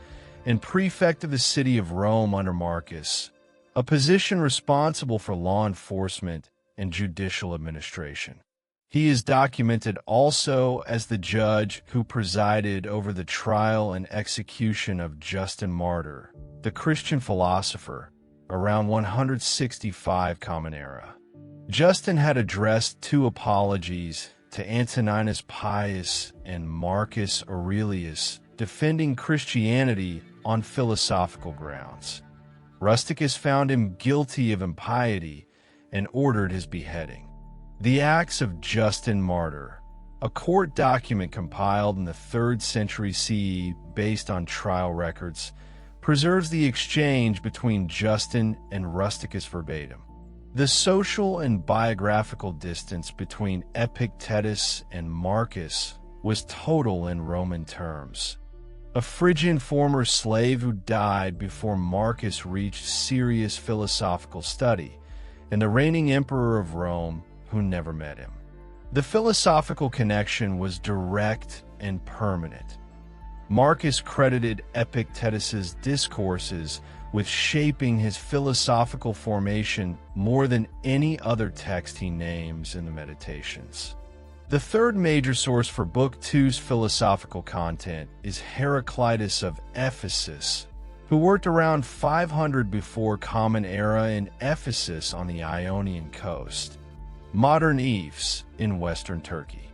and prefect of the city of Rome under Marcus, a position responsible for law enforcement and judicial administration. He is documented also as the judge who presided over the trial and execution of Justin Martyr, the Christian philosopher, around 165 Common Era. Justin had addressed 2 apologies to Antoninus Pius and Marcus Aurelius, defending Christianity on philosophical grounds. Rusticus found him guilty of impiety and ordered his beheading. The Acts of Justin Martyr, a court document compiled in the 3rd century CE based on trial records, preserves the exchange between Justin and Rusticus verbatim. The social and biographical distance between Epictetus and Marcus was total in Roman terms. A Phrygian former slave who died before Marcus reached serious philosophical study, and the reigning emperor of Rome who never met him. The philosophical connection was direct and permanent. Marcus credited Epictetus's discourses with shaping his philosophical formation more than any other text he names in the Meditations. The third major source for Book II's philosophical content is Heraclitus of Ephesus, who worked around 500 before Common Era in Ephesus on the Ionian coast, modern Efes in western Turkey.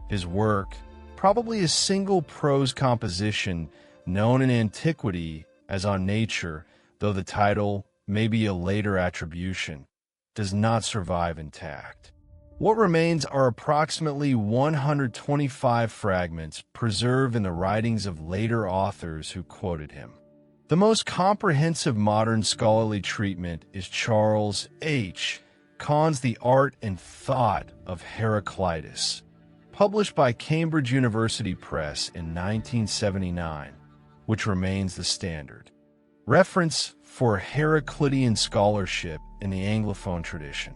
His work, probably a single prose composition known in antiquity as On Nature, though the title may be a later attribution, does not survive intact. What remains are approximately 125 fragments preserved in the writings of later authors who quoted him. The most comprehensive modern scholarly treatment is Charles H. Kahn's The Art and Thought of Heraclitus, published by Cambridge University Press in 1979, which remains the standard reference for Heraclitean scholarship in the Anglophone tradition.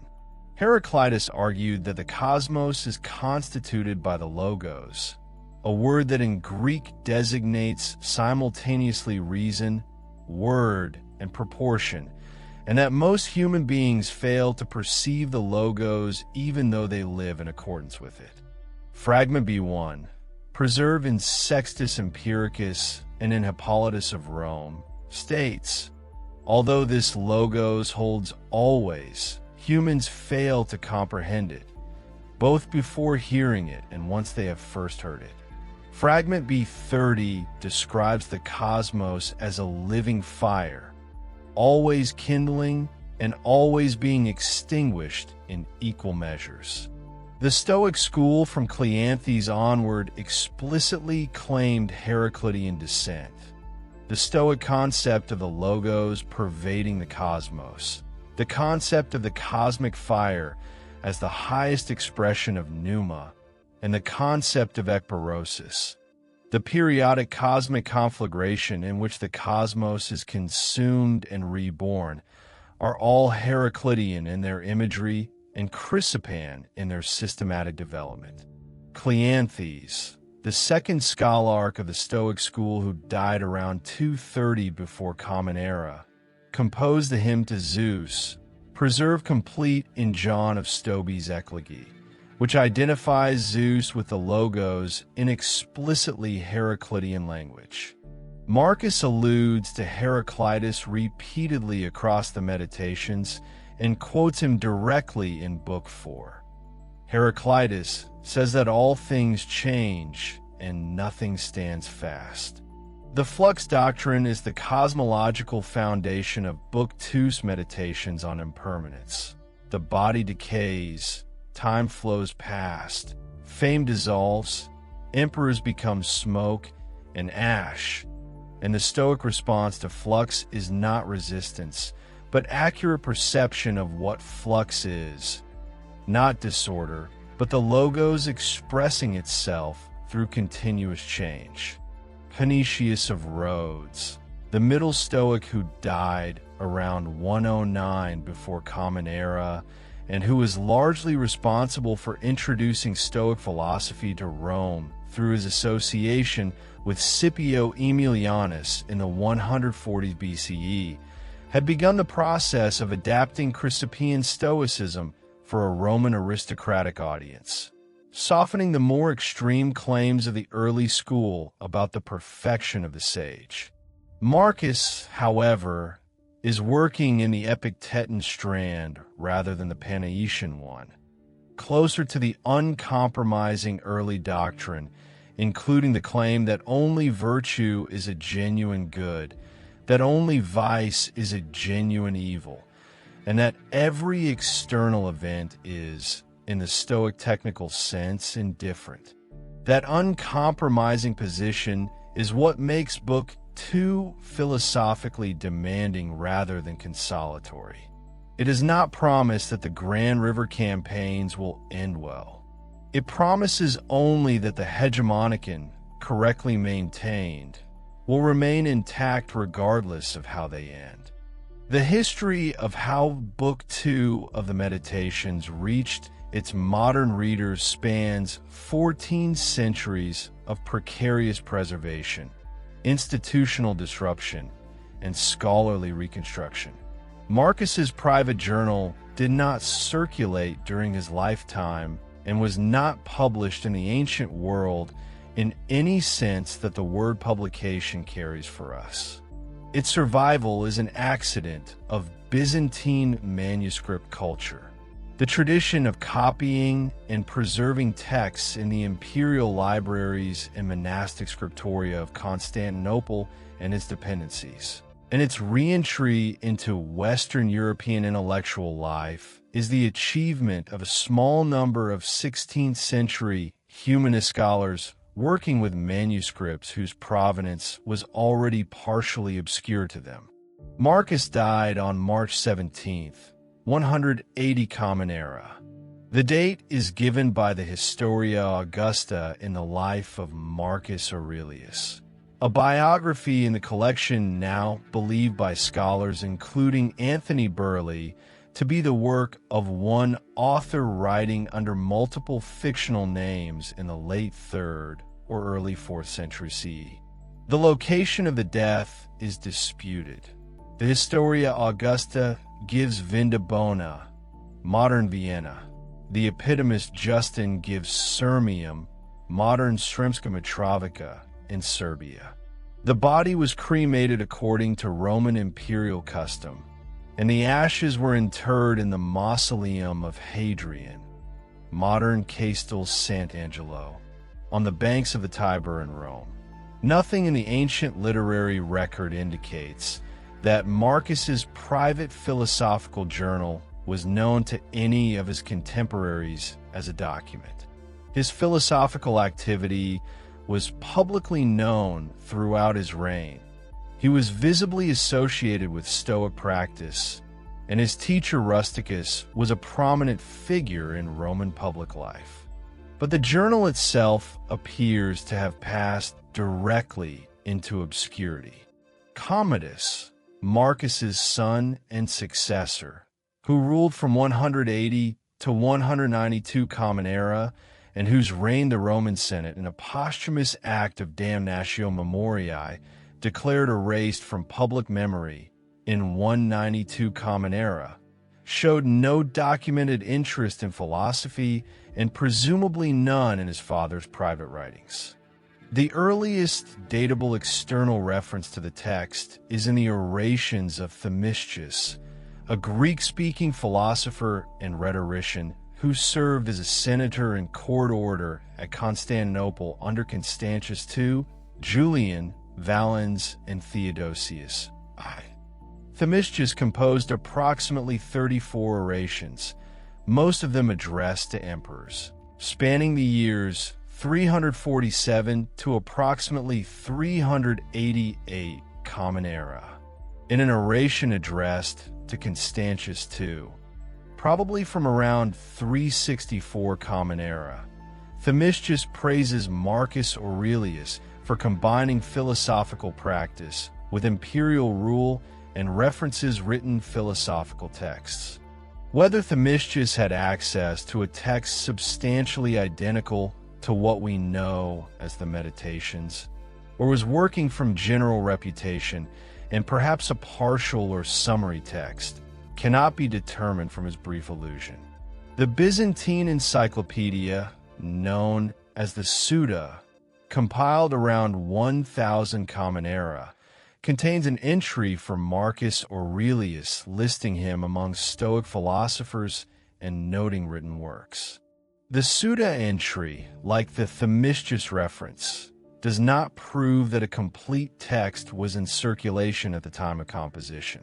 Heraclitus argued that the cosmos is constituted by the logos, a word that in Greek designates simultaneously reason, word, and proportion, and that most human beings fail to perceive the logos even though they live in accordance with it. Fragment B1, preserved in Sextus Empiricus and in Hippolytus of Rome, states, although this logos holds always, humans fail to comprehend it, both before hearing it and once they have first heard it. Fragment B30 describes the cosmos as a living fire, always kindling and always being extinguished in equal measures. The Stoic school from Cleanthes onward explicitly claimed Heraclitean descent, the Stoic concept of the logos pervading the cosmos, the concept of the cosmic fire as the highest expression of pneuma, and the concept of ekpyrosis, the periodic cosmic conflagration in which the cosmos is consumed and reborn, are all Heraclitean in their imagery and Chrysopan in their systematic development. Cleanthes, the second scholarch of the Stoic school who died around 230 before Common Era, composed the hymn to Zeus, preserved complete in John of Stoby's Eclogy, which identifies Zeus with the logos in explicitly Heraclitean language. Marcus alludes to Heraclitus repeatedly across the Meditations and quotes him directly in Book 4. Heraclitus says that all things change and nothing stands fast. The flux doctrine is the cosmological foundation of Book 2's Meditations on impermanence. The body decays, time flows past, fame dissolves, emperors become smoke and ash, and the Stoic response to flux is not resistance, but accurate perception of what flux is, not disorder, but the logos expressing itself through continuous change. Panetius of Rhodes, the Middle Stoic who died around 109 before Common Era, and who was largely responsible for introducing Stoic philosophy to Rome through his association with Scipio Aemilianus in the 140s BCE, had begun the process of adapting Chrysippus Stoicism for a Roman aristocratic audience, softening the more extreme claims of the early school about the perfection of the sage. Marcus, however, is working in the Epictetan strand rather than the Panaetian one, closer to the uncompromising early doctrine, including the claim that only virtue is a genuine good, that only vice is a genuine evil, and that every external event is, in the Stoic technical sense, indifferent. That uncompromising position is what makes Book 2 philosophically demanding rather than consolatory. It does not promise that the Grand River campaigns will end well. It promises only that the hegemonicon, correctly maintained, will remain intact regardless of how they end. The history of how Book 2 of the Meditations reached its modern readers spans 14 centuries of precarious preservation, institutional disruption, and scholarly reconstruction. Marcus's private journal did not circulate during his lifetime and was not published in the ancient world in any sense that the word publication carries for us. Its survival is an accident of Byzantine manuscript culture. The tradition of copying and preserving texts in the imperial libraries and monastic scriptoria of Constantinople and its dependencies, and its re-entry into Western European intellectual life is the achievement of a small number of 16th century humanist scholars working with manuscripts whose provenance was already partially obscure to them. Marcus died on March 17th, 180 Common Era. The date is given by the Historia Augusta in the life of Marcus Aurelius, a biography in the collection now believed by scholars including Anthony Burley to be the work of one author writing under multiple fictional names in the late 3rd or early 4th century CE. The location of the death is disputed. The Historia Augusta gives Vindobona, modern Vienna. The epitomist Justin gives Sirmium, modern Sremska Mitrovica, in Serbia. The body was cremated according to Roman imperial custom, and the ashes were interred in the Mausoleum of Hadrian, modern Castel Sant'Angelo, on the banks of the Tiber in Rome. Nothing in the ancient literary record indicates that Marcus's private philosophical journal was known to any of his contemporaries as a document. His philosophical activity was publicly known throughout his reign. He was visibly associated with Stoic practice, and his teacher Rusticus was a prominent figure in Roman public life. But the journal itself appears to have passed directly into obscurity. Commodus, Marcus's son and successor, who ruled from 180 to 192 Common Era, and whose reigned the Roman Senate in a posthumous act of damnatio memoriae declared erased from public memory in 192 Common Era, showed no documented interest in philosophy and presumably none in his father's private writings. The earliest datable external reference to the text is in the orations of Themistocles, a Greek-speaking philosopher and rhetorician who served as a senator and court order at Constantinople under Constantius II, Julian, Valens, and Theodosius I. Themistocles composed approximately 34 orations, most of them addressed to emperors, spanning the years 347 to approximately 388 Common Era. In an oration addressed to Constantius II, probably from around 364 Common Era, Themistocles praises Marcus Aurelius for combining philosophical practice with imperial rule and references written philosophical texts. Whether Themistocles had access to a text substantially identical to what we know as the Meditations, or was working from general reputation and perhaps a partial or summary text, cannot be determined from his brief allusion. The Byzantine encyclopedia, known as the Suda, compiled around 1000 Common Era, contains an entry from Marcus Aurelius listing him among Stoic philosophers and noting written works. The Suda entry, like the Themistocles reference, does not prove that a complete text was in circulation at the time of composition.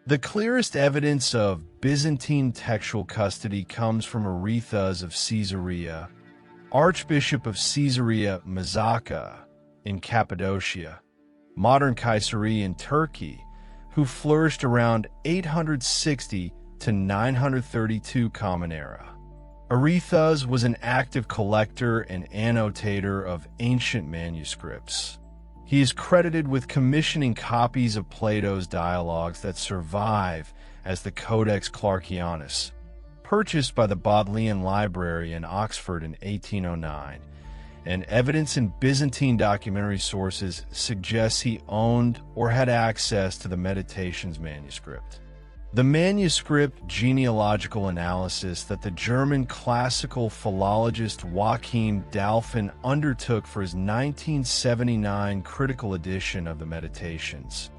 The clearest evidence of Byzantine textual custody comes from Aurelius of Caesarea, Archbishop of Caesarea Mazaca in Cappadocia, modern Caesarea in Turkey, who flourished around 860 to 932 Common Era. Aurelius was an active collector and annotator of ancient manuscripts. He is credited with commissioning copies of Plato's dialogues that survive as the Codex Clarkianus, purchased by the Bodleian Library in Oxford in 1809, and evidence in Byzantine documentary sources suggests he owned or had access to the Meditations manuscript. The manuscript genealogical analysis that the German classical philologist Joachim Dalphin undertook for his 1979 critical edition of the Meditations,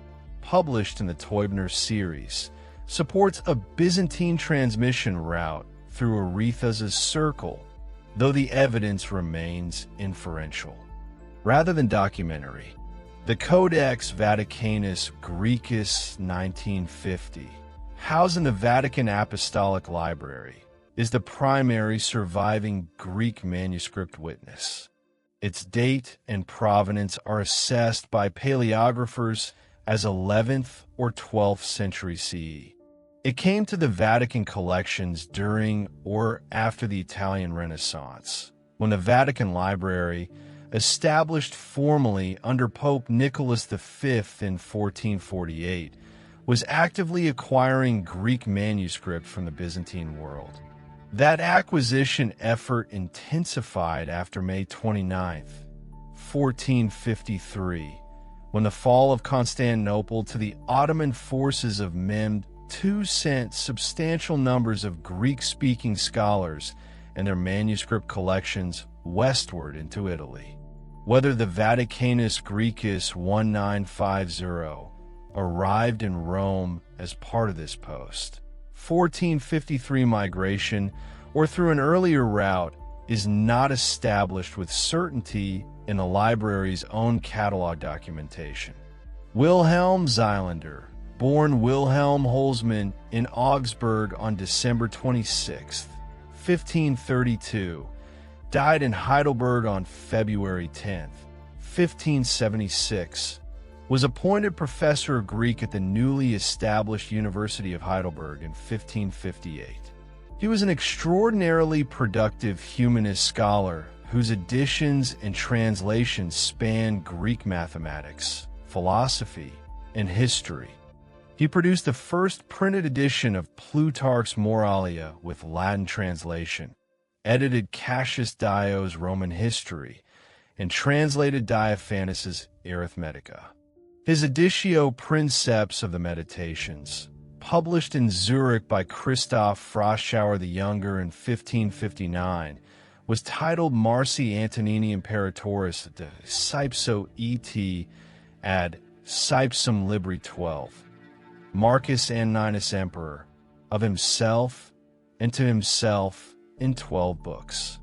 published in the Teubner series, supports a Byzantine transmission route through Aurelius's circle, though the evidence remains inferential. Rather than documentary, the Codex Vaticanus Graecus 1950, housed in the Vatican Apostolic Library, is the primary surviving Greek manuscript witness. Its date and provenance are assessed by paleographers as 11th or 12th century CE. It came to the Vatican collections during or after the Italian Renaissance, when the Vatican Library, established formally under Pope Nicholas V in 1448, was actively acquiring Greek manuscript from the Byzantine world. That acquisition effort intensified after May 29, 1453, when the fall of Constantinople to the Ottoman forces of Mehmed II sent substantial numbers of Greek-speaking scholars and their manuscript collections westward into Italy. Whether the Vaticanus Graecus 1950 arrived in Rome as part of this post-1453 migration or through an earlier route is not established with certainty in the library's own catalog documentation. Wilhelm Zeilander, born Wilhelm Holzmann in Augsburg on December 26, 1532, died in Heidelberg on February 10, 1576, was appointed professor of Greek at the newly established University of Heidelberg in 1558. He was an extraordinarily productive humanist scholar whose editions and translations span Greek mathematics, philosophy, and history. He produced the first printed edition of Plutarch's Moralia with Latin translation, edited Cassius Dio's Roman history, and translated Diophantus's Arithmetica. His Editio Princeps of the Meditations, published in Zurich by Christoph Froschauer the Younger in 1559, was titled Marci Antonini Imperatoris de Cypso et ad Cypsum Libri 12, Marcus Antoninus Emperor, of himself and to himself in 12 books.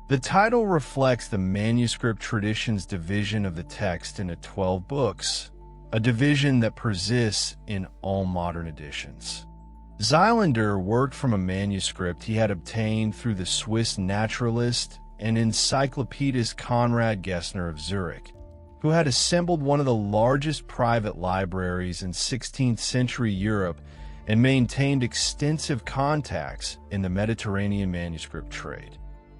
The title reflects the manuscript tradition's division of the text into 12 books, a division that persists in all modern editions. Xylander worked from a manuscript he had obtained through the Swiss naturalist and encyclopedist Conrad Gessner of Zurich, who had assembled one of the largest private libraries in 16th century Europe and maintained extensive contacts in the Mediterranean manuscript trade.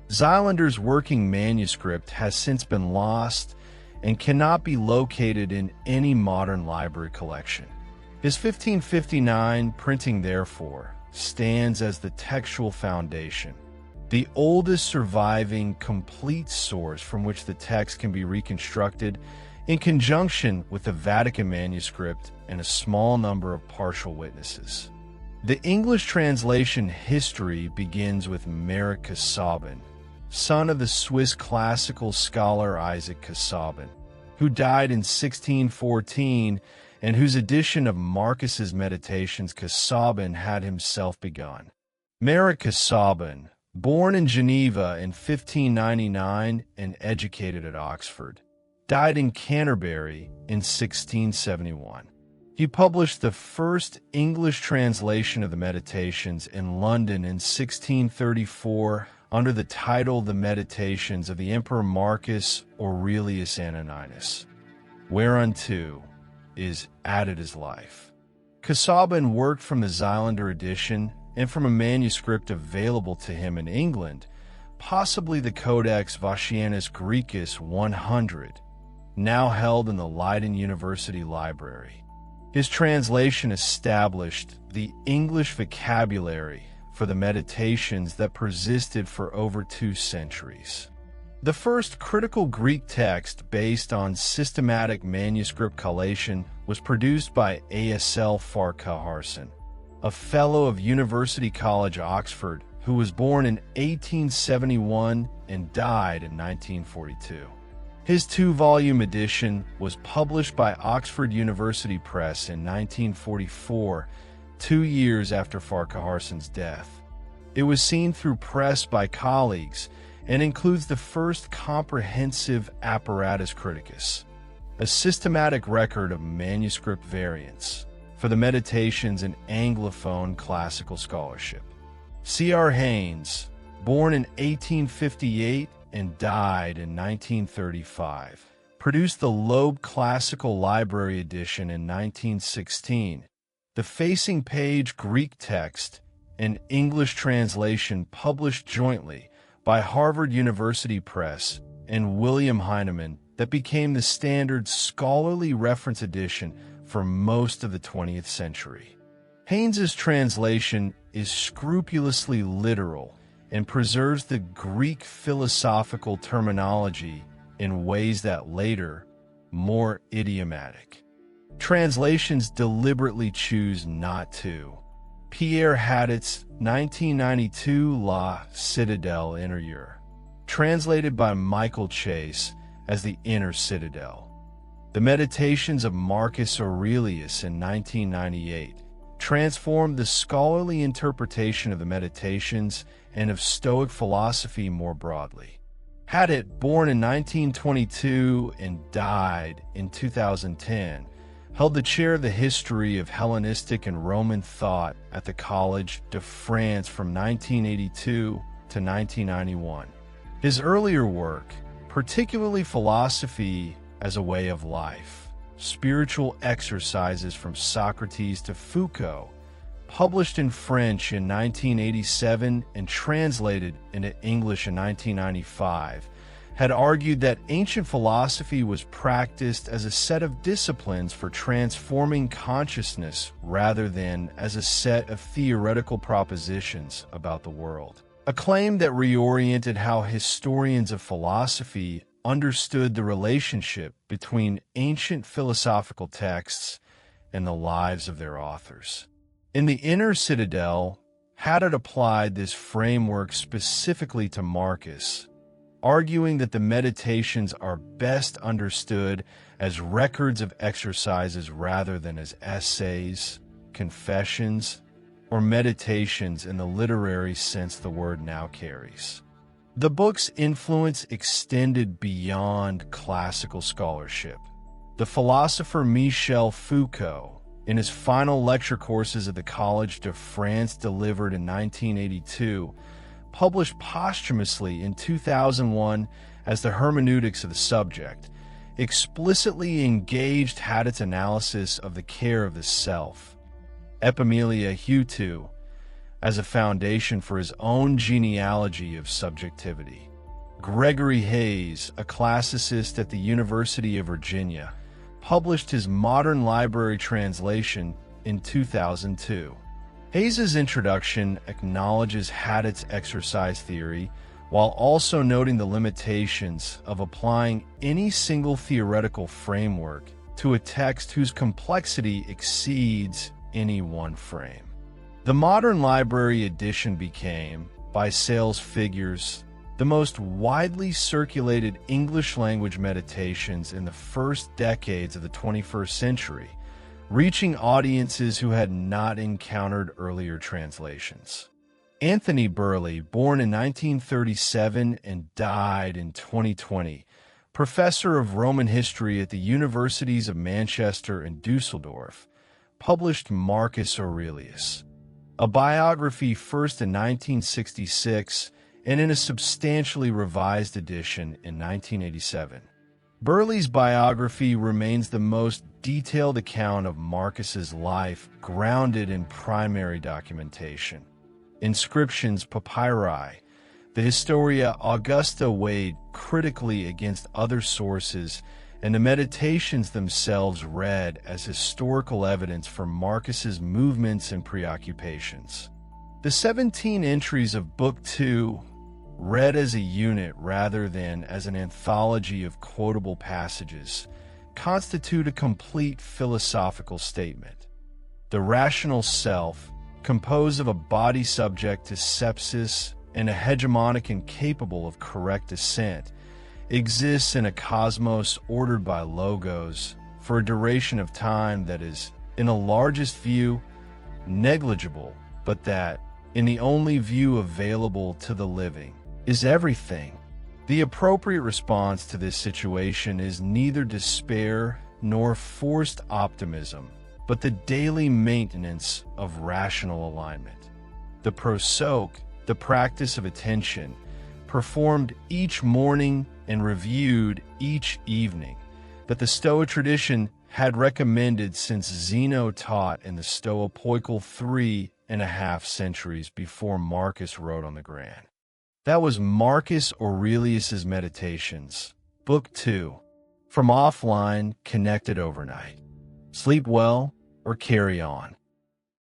Xylander's working manuscript has since been lost and cannot be located in any modern library collection. His 1559 printing, therefore, stands as the textual foundation, the oldest surviving complete source from which the text can be reconstructed in conjunction with the Vatican manuscript and a small number of partial witnesses. The English translation history begins with Marek Casaubon, son of the Swiss classical scholar Isaac Casaubon, who died in 1614 and whose edition of Marcus's Meditations Casaubon had himself begun. Marek Casaubon, born in Geneva in 1599 and educated at Oxford, died in Canterbury in 1671. He published the first English translation of the Meditations in London in 1634 under the title The Meditations of the Emperor Marcus Aurelius Antoninus, whereunto is added his life. Casaubon worked from the Xylander edition and from a manuscript available to him in England, possibly the Codex Vaticanus Graecus 100, now held in the Leiden University Library. His translation established the English vocabulary for the Meditations that persisted for over 2 centuries. The first critical Greek text based on systematic manuscript collation was produced by A.S.L. Farquharson, a fellow of University College, Oxford, who was born in 1871 and died in 1942. His 2-volume edition was published by Oxford University Press in 1944, 2 years after Farquharson's death. It was seen through press by colleagues and includes the first comprehensive apparatus criticus, a systematic record of manuscript variants for the Meditations in Anglophone classical scholarship. C.R. Haynes, born in 1858 and died in 1935, produced the Loeb Classical Library edition in 1916, the facing page Greek text and English translation published jointly by Harvard University Press and William Heinemann that became the standard scholarly reference edition for most of the 20th century. Haynes's translation is scrupulously literal and preserves the Greek philosophical terminology in ways that later, more idiomatic translations deliberately choose not to. Pierre Hadot's 1992 La Citadelle Intérieure, translated by Michael Chase as the Inner Citadel. The Meditations of Marcus Aurelius in 1998 transformed the scholarly interpretation of the Meditations and of Stoic philosophy more broadly. Hadot, born in 1922 and died in 2010, held the chair of the history of Hellenistic and Roman thought at the Collège de France from 1982 to 1991. His earlier work, particularly Philosophy as a Way of Life, Spiritual Exercises from Socrates to Foucault, published in French in 1987 and translated into English in 1995, had argued that ancient philosophy was practiced as a set of disciplines for transforming consciousness rather than as a set of theoretical propositions about the world. A claim that reoriented how historians of philosophy understood the relationship between ancient philosophical texts and the lives of their authors. In the Inner Citadel, Haddad applied this framework specifically to Marcus, arguing that the meditations are best understood as records of exercises rather than as essays, confessions, or meditations in the literary sense the word now carries. The book's influence extended beyond classical scholarship. The philosopher Michel Foucault, in his final lecture courses at the Collège de France delivered in 1982, published posthumously in 2001 as The Hermeneutics of the Subject, explicitly engaged Haddad's analysis of the care of the self, Epimeliae Hutu, as a foundation for his own genealogy of subjectivity. Gregory Hayes, a classicist at the University of Virginia, published his Modern Library translation in 2002. Hayes's introduction acknowledges Haddad's exercise theory while also noting the limitations of applying any single theoretical framework to a text whose complexity exceeds any one frame. The Modern Library edition became, by sales figures, the most widely circulated English-language meditations in the first decades of the 21st century, reaching audiences who had not encountered earlier translations. Anthony Burley, born in 1937 and died in 2020, professor of Roman history at the Universities of Manchester and Dusseldorf, published Marcus Aurelius, a biography first in 1966 and in a substantially revised edition in 1987. Burley's biography remains the most detailed account of Marcus's life, grounded in primary documentation. Inscriptions, papyri, the Historia Augusta weighed critically against other sources, and the meditations themselves read as historical evidence for Marcus's movements and preoccupations. The 17 entries of Book 2, read as a unit rather than as an anthology of quotable passages, constitute a complete philosophical statement. The rational self, composed of a body subject to sepsis and a hegemonic and capable of correct assent, exists in a cosmos ordered by logos for a duration of time that is, in a largest view, negligible, but that, in the only view available to the living, is everything. The appropriate response to this situation is neither despair nor forced optimism, but the daily maintenance of rational alignment. The prosok, the practice of attention, performed each morning and reviewed each evening, that the Stoa tradition had recommended since Zeno taught in the Stoipoical 3.5 centuries before Marcus wrote on the Grand. That was Marcus Aurelius's Meditations, Book 2, from Offline, Connected Overnight. Sleep well or carry on.